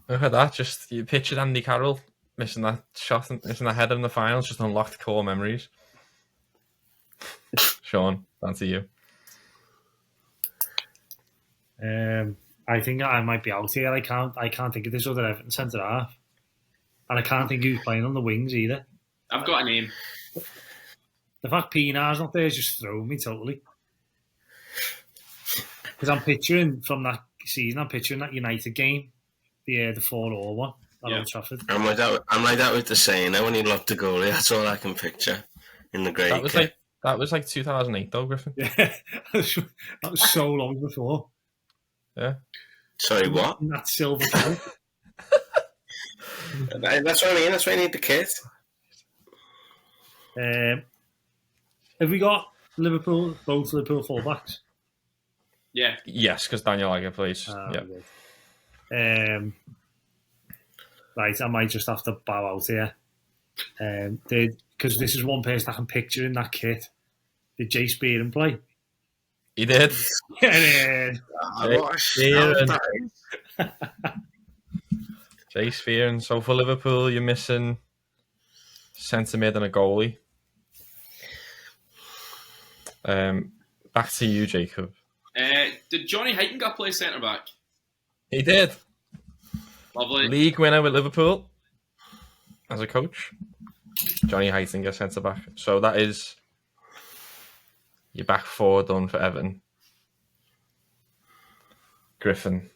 Look at that. Just you pictured Andy Carroll missing that shot, missing that header in the finals. Just unlocked core memories. Sean, that's you. I think I might be out here. I can't think of this other Everton centre half, and I can't think who's playing on the wings either. I've got a name. The fact Pinar's not there is just throwing me totally. Because I'm picturing from that season, I'm picturing that United game, the 4-4 one at Old Trafford. I'm like that with the saying. I only love the goalie. That's all I can picture in the grey kit. That was like 2008 though, Griffin. Yeah, that was so long before. Yeah. Sorry, what? That silver kit. That's what I mean. That's why I need the kit. Have we got both Liverpool fullbacks? Yeah. Yes, because Daniel Agger plays. Yeah. Right, I might just have to bow out here. Because this is one person I can picture in that kit. Did Jay Spearing play? He did. Jay Spearing. So for Liverpool, you're missing centre mid and a goalie. Back to you, Jacob. Did Johnny Heitinga play centre back? He did. Lovely. League winner with Liverpool as a coach. Johnny Heitinga, centre back. So that is your back 4 done for Everton. Griffin.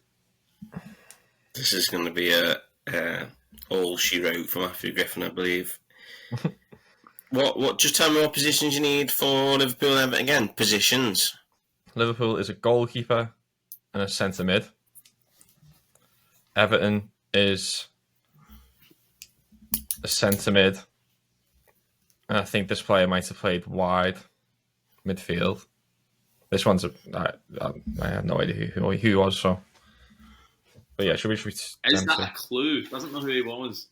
This is going to be a all she wrote for Matthew Griffin, I believe. What? Just tell me what positions you need for Liverpool and Everton again. Positions. Liverpool is a goalkeeper and a centre mid. Everton is a centre mid. And I think this player might have played wide midfield. This one's I have no idea who he was. So, but yeah, should we? Is that a clue? Doesn't know who he was.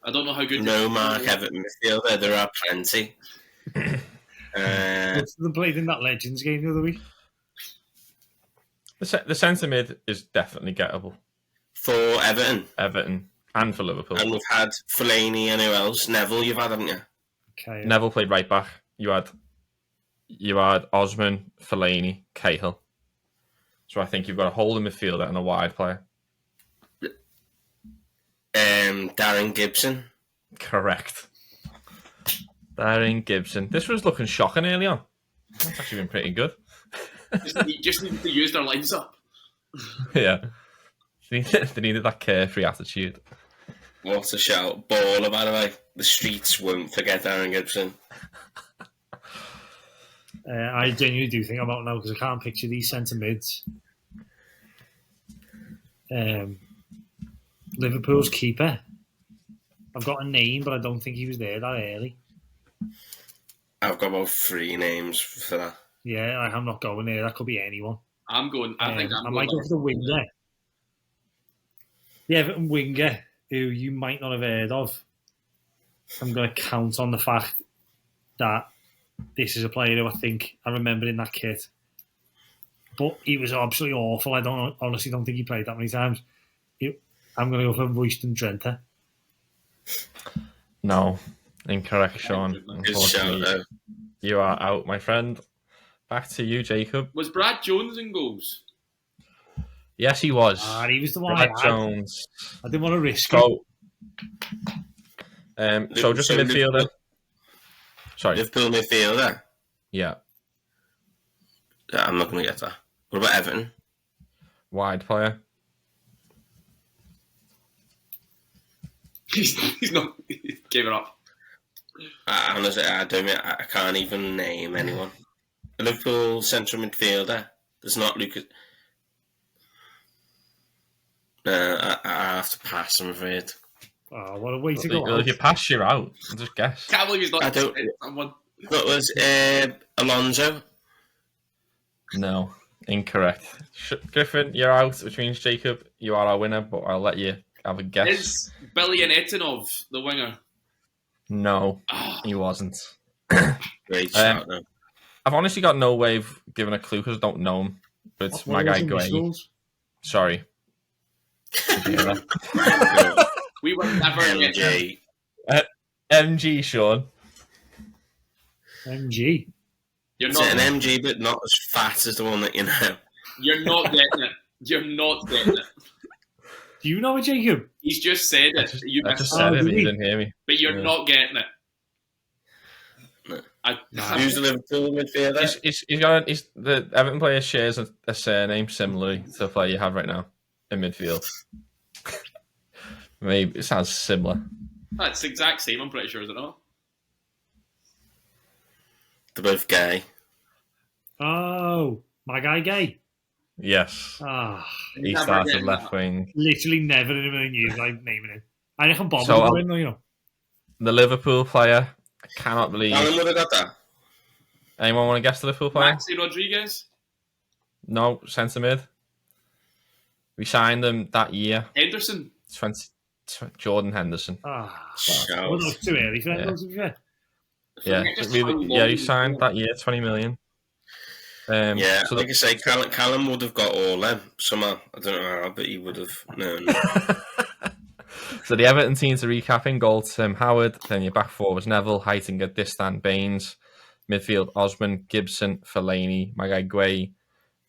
I don't know how good. No Mark Everton midfielder. There are plenty. They played in that Legends game the other week. The centre mid is definitely gettable For Everton. And for Liverpool. And we've had Fellaini and who else? Neville you've had, haven't you? Okay, Neville played right back. You had Osman, Fellaini, Cahill. So I think you've got a holding midfielder and a wide player. Darren Gibson. Correct. Darren Gibson. This was looking shocking early on. That's actually been pretty good. just needed to use their lines up. Yeah. They needed that carefree attitude. What a shout. Baller, by the way. The streets won't forget Darren Gibson. I genuinely do think I'm out now because I can't picture these centre mids. Liverpool's keeper. I've got a name, but I don't think he was there that early. I've got about 3 names for that. Yeah, I'm not going there. That could be anyone. I'm going. I think I might go for the winger. The Everton winger, who you might not have heard of. I'm going to count on the fact that this is a player who I think I remember in that kit. But he was absolutely awful. I honestly don't think he played that many times. I'm going to go for Royston Drenthe. No, incorrect, Sean. Unfortunately, you are out, my friend. Back to you, Jacob. Was Brad Jones in goals? Yes, he was. He was the one Brad I had. Jones. I didn't want to risk it. So just a midfielder. Sorry. Liverpool midfielder? Yeah. I'm not going to get that. What about Everton? Wide player. He's not. Gave it up. Honestly, I can't even name anyone. A Liverpool central midfielder. There's not Lucas. I have to pass, I'm afraid. Oh, what a way to go. Well, if you pass, you're out. Just guess. Can't believe he's not. I don't. Someone. What was Alonso? No, incorrect. Griffin, you're out, which means Jacob, you are our winner, but I'll let you have a guess. Is Billy Etanov the winger? No, he wasn't. Great shout, though. I've honestly got no way of giving a clue because I don't know him. But it's my guy, Gray. Sorry. Did you hear that? We were never MG. MG, Sean. MG. You're It's not an MG, but not as fat as the one that you know. You're not getting it. You're not getting it. Do you know it, Jacob? He's just said it. I just said it, but you didn't hear me. But you're not getting it. No. Who's the Liverpool midfielder? The Everton player shares a surname similarly to the player you have right now in midfield. Maybe it sounds similar. That's the exact same, I'm pretty sure, is it not? They're both gay. Oh, my guy Gay. Yes. He Never started getting left that. wing. Literally never in a million years I'm naming him. I reckon Bob So, will win, you know. The Liverpool player, I cannot believe. Alan would have got that. Anyone want to guess the Liverpool player? Maxi Rodriguez? No, centre mid. We signed them that year. Henderson? Jordan Henderson. Well, it was too early for that, to be fair. He signed that year, 20 million. Like I say, Callum would have got all them somehow. I don't know how, but he would have known. So the Everton team, to recap, in goal, Tim Howard. Then your back four was Neville, Heitinga, Distan, Baines. Midfield, Osman, Gibson, Fellaini, my guy Guay,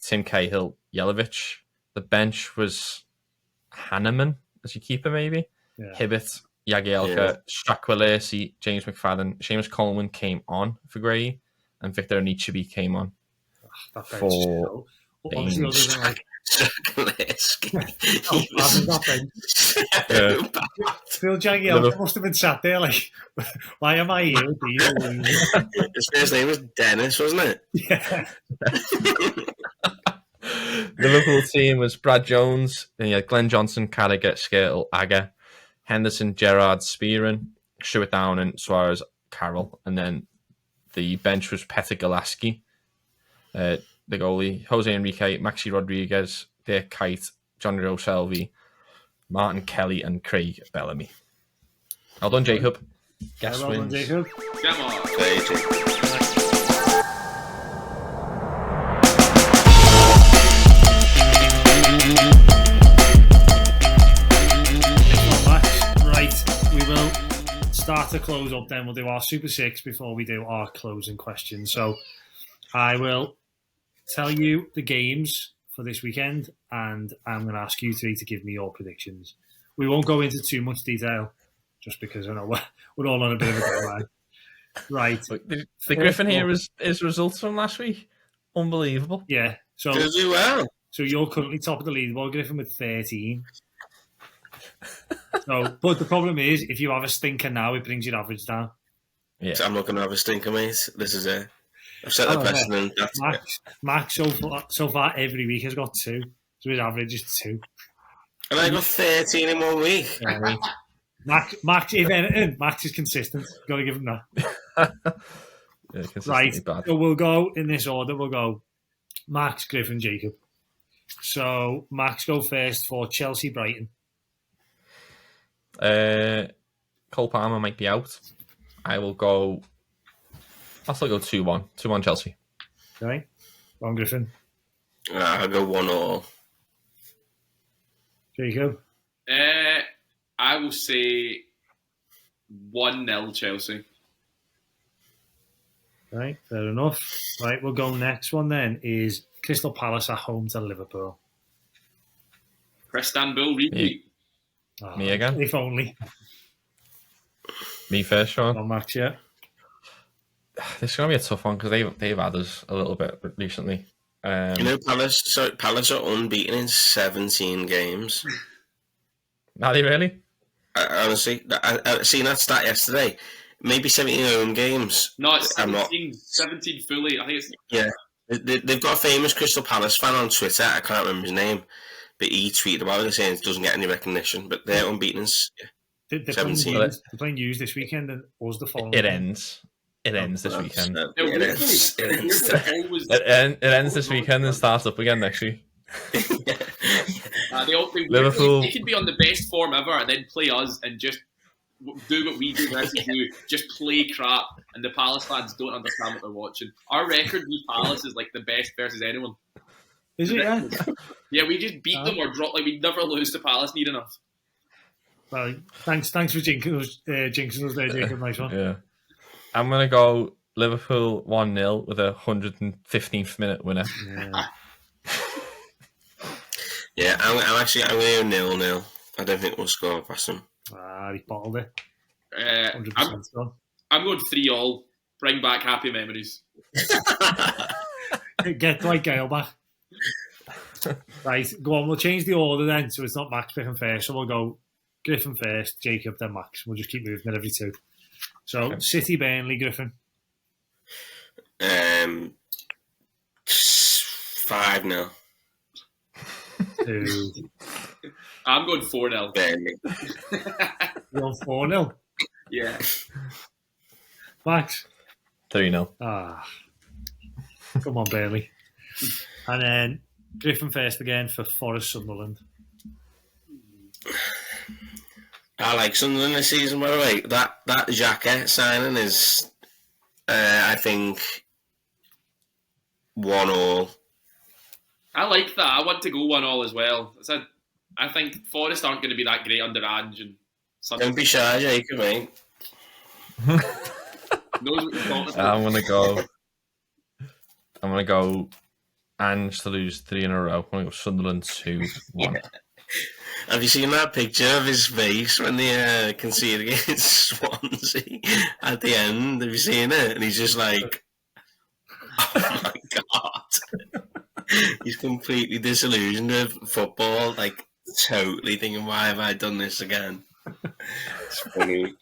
Tim Cahill, Yelovich. The bench was Hanneman as your keeper, maybe. Yeah. Hibbert, Jagielka, Stracqualesi, James McFadden, Seamus Coleman came on for Gray, and Victor Anichebe came on for Baines. Phil Jagielka must have been sat there like, why am I here with these? His first name was Dennis, wasn't it? Yeah. The Liverpool team was Brad Jones, then you had Glenn Johnson, Carragher, Skirtle, Agger, Henderson, Gerrard, Spearin, Stewart Downing, Suarez, Carroll, and then the bench was Petr Galaski, the goalie, Jose Enrique, Maxi Rodriguez, Dirk Kuyt, Johnny Roselvi, Martin Kelly, and Craig Bellamy. Well done, Jacob. Guess well wins. Done, Jacob. Come on. Right, we will start to close up then. We'll do our Super 6 before we do our closing questions. So I will tell you the games for this weekend, and I'm going to ask you three to give me your predictions. We won't go into too much detail, just because I know we're all on a bit of a deadline. Right. The Griffin here is results from last week. Unbelievable. Yeah. So does do well. So you're currently top of the leaderboard, Griffin, with 13. But the problem is, if you have a stinker now, it brings your average down. Yeah. So I'm not going to have a stinker, mate. This is it. I've set the precedent. Max so far every week has got 2. So his average is 2. And I got 13 in 1 week. Yeah, Max, if anything, Max is consistent. Got to give him that. Yeah, consistently Right. bad. So we'll go in this order. We'll go Max, Griffin, Jacob. So Max, go first for Chelsea Brighton. Cole Palmer might be out. I'll still go 2-1. 2-1 Chelsea. Okay. Go on, Griffin. I'll go 1-1. Jacob. I will say 1-0 Chelsea. Right, fair enough. Right, we'll go next one then is Crystal Palace at home to Liverpool. Istanbul repeat. Me again? If only. Me first, Sean. On Max, yeah. This is going to be a tough one because they've had us a little bit recently. Palace are unbeaten in 17 games. Are they really? Honestly, I seen that stat yesterday. Maybe 17 home games. No, it's 17 fully. I think it's... Yeah. They've got a famous Crystal Palace fan on Twitter. I can't remember his name. But he tweeted about it saying it doesn't get any recognition. But they're unbeaten. They're 17. They're playing Hughes this weekend and us the following. It ends. It ends this weekend. It ends this weekend and starts up again next week. Liverpool. They could be on the best form ever and then play us and just do what we do versus you. Just play crap, and the Palace fans don't understand what they're watching. Our record with Palace is like the best versus anyone. Is it? Yeah. Yeah, we just beat them or drop. Like we never lose to Palace near enough. Well, thanks for jinxing us there, Jacob. Nice one. Yeah, I'm gonna go Liverpool 1-0 with a 115th minute winner. Yeah, I'm going to go 0-0. I don't think we'll score past them. He bottled it. 100% gone. I'm going 3-all. Bring back happy memories. Get Dwight Gale back. Right, go on. We'll change the order then, so it's not Max picking first. So we'll go Griffin first, Jacob, then Max. We'll just keep moving it every two. So okay. City, Burnley, Griffin. 5-0. 2. I'm going 4-0. Burnley. You're on 4-0? Yeah. Max? 3-0. Come on, Burnley. And then Griffin first again for Forest Sunderland. I like Sunderland this season, by the way. That Xhaka signing is, I think, 1-all. I like that. I want to go 1-all as well. I think Forest aren't going to be that great under Ange and Don't be shy, Jacob, mate. I'm gonna go Ange to lose 3 in a row. I'm gonna go Sunderland 2-1. Yeah. Have you seen that picture of his face when they concede against Swansea at the end? Have you seen it? And he's just like, oh my God. He's completely disillusioned with football, like totally thinking, why have I done this again? It's funny.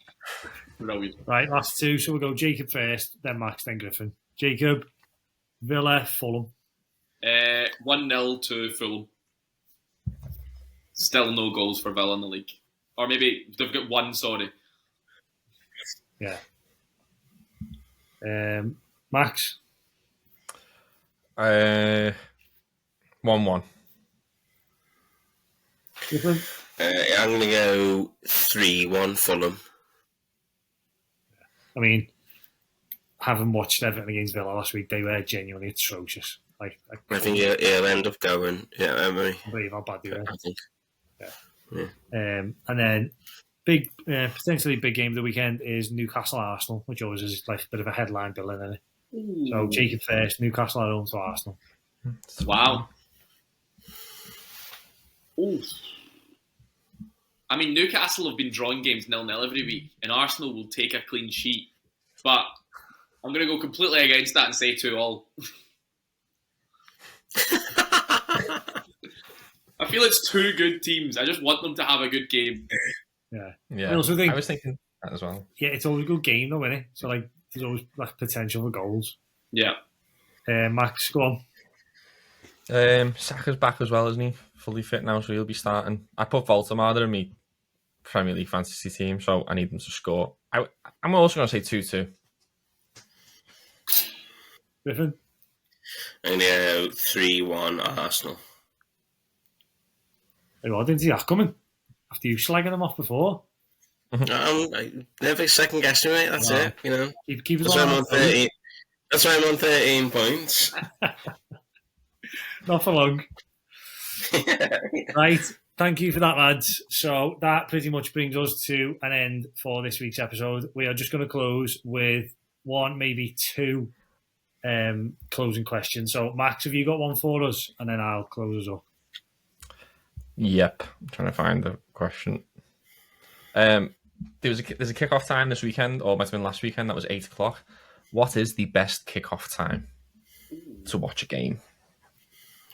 Right, last two. So we'll go Jacob first, then Max, then Griffin. Jacob, Villa, Fulham. 1-0 to Fulham. Still no goals for Villa in the league. Or maybe they've got one, sorry. Yeah. Max? 1-1. Griffin? I'm going to go 3-1 Fulham. I mean, having watched Everton against Villa last week, they were genuinely atrocious. I think he'll end up going. Yeah, I believe how bad they were. I think. Yeah. And then potentially big game of the weekend is Newcastle Arsenal, which always is like a bit of a headline building, isn't it? Ooh. So Jacob first, Newcastle at home to Arsenal. Wow. Ooh. I mean, Newcastle have been drawing games 0-0 every week, and Arsenal will take a clean sheet. But I'm going to go completely against that and say 2-all. I feel it's two good teams. I just want them to have a good game. Yeah. I also think I was thinking that as well. Yeah, it's always a good game though, isn't it? So like, there's always like potential for goals. Yeah. Max, go on. Saka's back as well, isn't he? Fully fit now, so he'll be starting. I put Voltemada in me Premier League fantasy team, so I need them to score. I'm also going to say 2-2. Griffin? I'm going to go 3-1 Arsenal. I didn't see that coming. After you slagging them off before. I never second guess me, mate. That's it. You know. Keep That's why I'm on 13. That's why I'm on 13 points. Not for long. Right. Thank you for that, lads. So that pretty much brings us to an end for this week's episode. We are just going to close with one, maybe two closing questions. So, Max, have you got one for us? And then I'll close us up. Yep. I'm trying to find the question. There's a kickoff time this weekend, or it might have been last weekend. That was 8 o'clock. What is the best kickoff time to watch a game?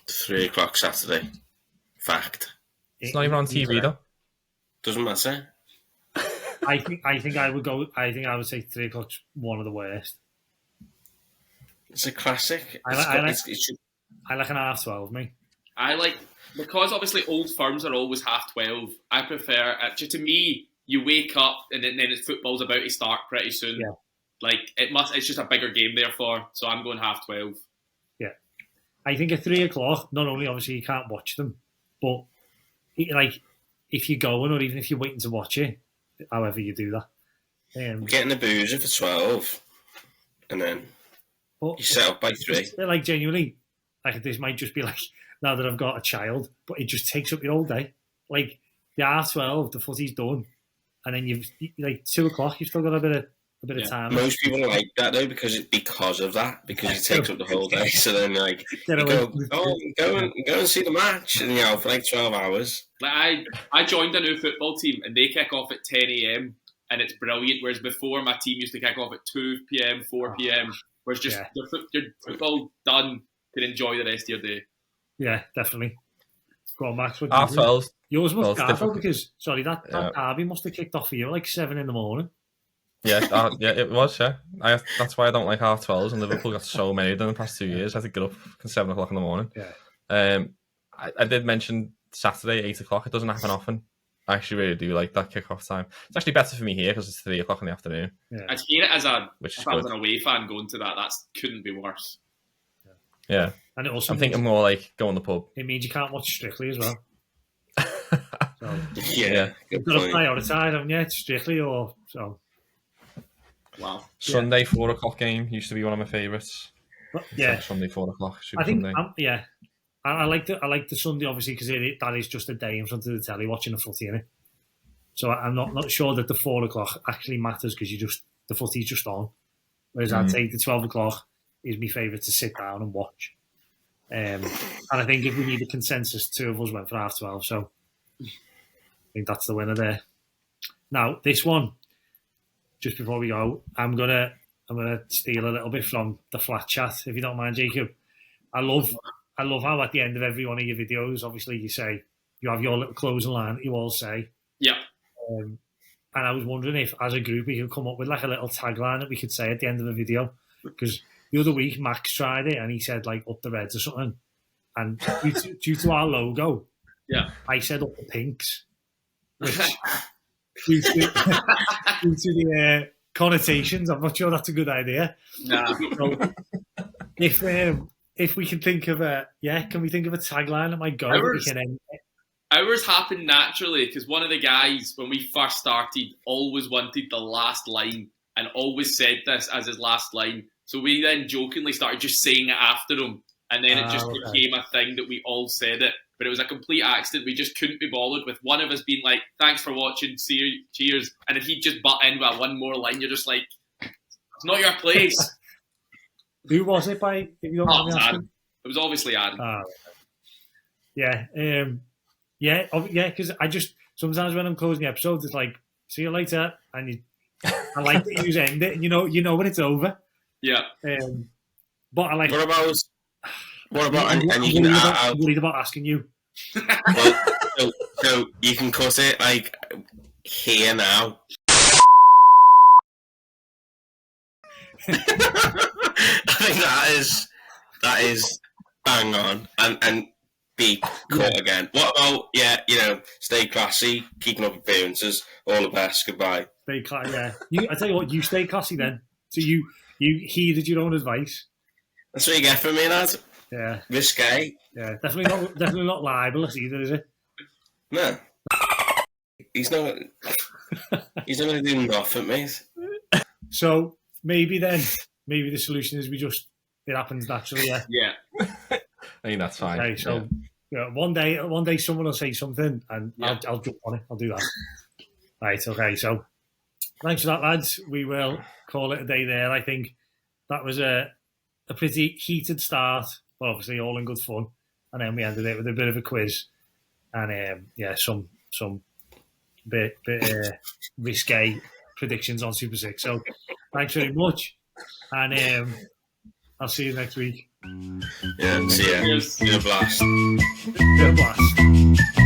3 o'clock Saturday. Fact. It's not even on TV though. Doesn't matter. I think I would say 3 o'clock's one of the worst. It's a classic. I like an 12:30, mate. I like, because obviously old firms are always 12:30. I prefer, just to me, you wake up and then it's football's about to start pretty soon. Yeah. Like it's just a bigger game therefore. So I'm going 12:30. Yeah, I think at 3 o'clock, not only obviously you can't watch them, but like if you're going or even if you're waiting to watch it, however you do that, getting the boozer for 12, and then you set up by 3. Like genuinely, like this might just be like now that I've got a child, but it just takes up your whole day. Like the 12, the footy's done, and then you've like 2 o'clock, you've still got a bit of time. Most people like that though because it takes up the whole day. So then like you go and see the match, and for like 12 hours. Like I joined a new football team and they kick off at 10 a.m. and it's brilliant. Whereas before my team used to kick off at 2 p.m, 4 p.m. Whereas just your football done, can enjoy the rest of your day. Yeah, definitely. Go on, Max. 12. Yours must have because that derby must have kicked off for you like 7 a.m. Yeah, it was. Yeah, that's why I don't like 12s. And Liverpool got so many in the past 2 years. I had to get up at 7 o'clock in the morning. Yeah. I did mention Saturday 8 o'clock. It doesn't happen often. I actually really do like that kickoff time. It's actually better for me here because it's 3 o'clock in the afternoon. Yeah. I'd hear it if I was an away fan going to that. That couldn't be worse. Yeah. And it also I'm thinking more like go on the pub. It means you can't watch Strictly as well. So, yeah. You've got to prioritise, haven't you? Strictly or so. Wow. Sunday 4 o'clock game used to be one of my favourites. Yeah. Sunday 4 o'clock. I think I like the Sunday obviously because that is just a day in front of the telly watching the footy in it. So I'm not sure that the 4 o'clock actually matters because the footy's just on. Whereas I'd say the 12 o'clock is my favourite to sit down and watch. And I think if we need a consensus, 2 of us went for 12:30. So I think that's the winner there. Now this one, just before we go, I'm gonna steal a little bit from the flat chat, if you don't mind, Jacob. I love how at the end of every one of your videos, obviously you have your little closing line that you all say. Yeah. And I was wondering if, as a group, we could come up with like a little tagline that we could say at the end of the video. Because the other week, Max tried it and he said like "up the Reds" or something. And due to our logo, I said "up the Pinks," which due to the connotations, I'm not sure that's a good idea. Nah. So if we can think of can we think of a tagline that might go? Ours happened naturally because one of the guys, when we first started, always wanted the last line and always said this as his last line. So we then jokingly started just saying it after him. And then it just became a thing that we all said it. But it was a complete accident. We just couldn't be bothered with one of us being like, thanks for watching, cheers. And if he'd just butt in with one more line, you're just like, it's not your place. Who was it by? If you don't mind me asking? It was obviously Adam. Because I just sometimes when I'm closing the episodes, it's like, see you later, and I like that you end it, and you know when it's over. Yeah. But I like. What about? And you can worried about asking you. So you can cut it like here now. I think that is bang on, and be caught again. What about, stay classy, keeping up appearances, all the best, goodbye. Stay classy, yeah. I tell you what, you stay classy then. So you heeded your own advice. That's what you get from me, lad. Yeah. Risque. Yeah, definitely not libelous either, is it? No. He's not going to do nothing, mate. So maybe the solution is it happens naturally, yeah. Yeah. I mean, that's fine. Okay, so one day someone will say something and I'll jump on it. I'll do that. Right, okay, so thanks for that, lads. We will call it a day there. I think that was a pretty heated start, but obviously all in good fun. And then we ended it with a bit of a quiz and some bit risque predictions on Super 6. So thanks very much, and I'll see you next week. Yeah, see ya. Cheers. Be a blast. Be a blast.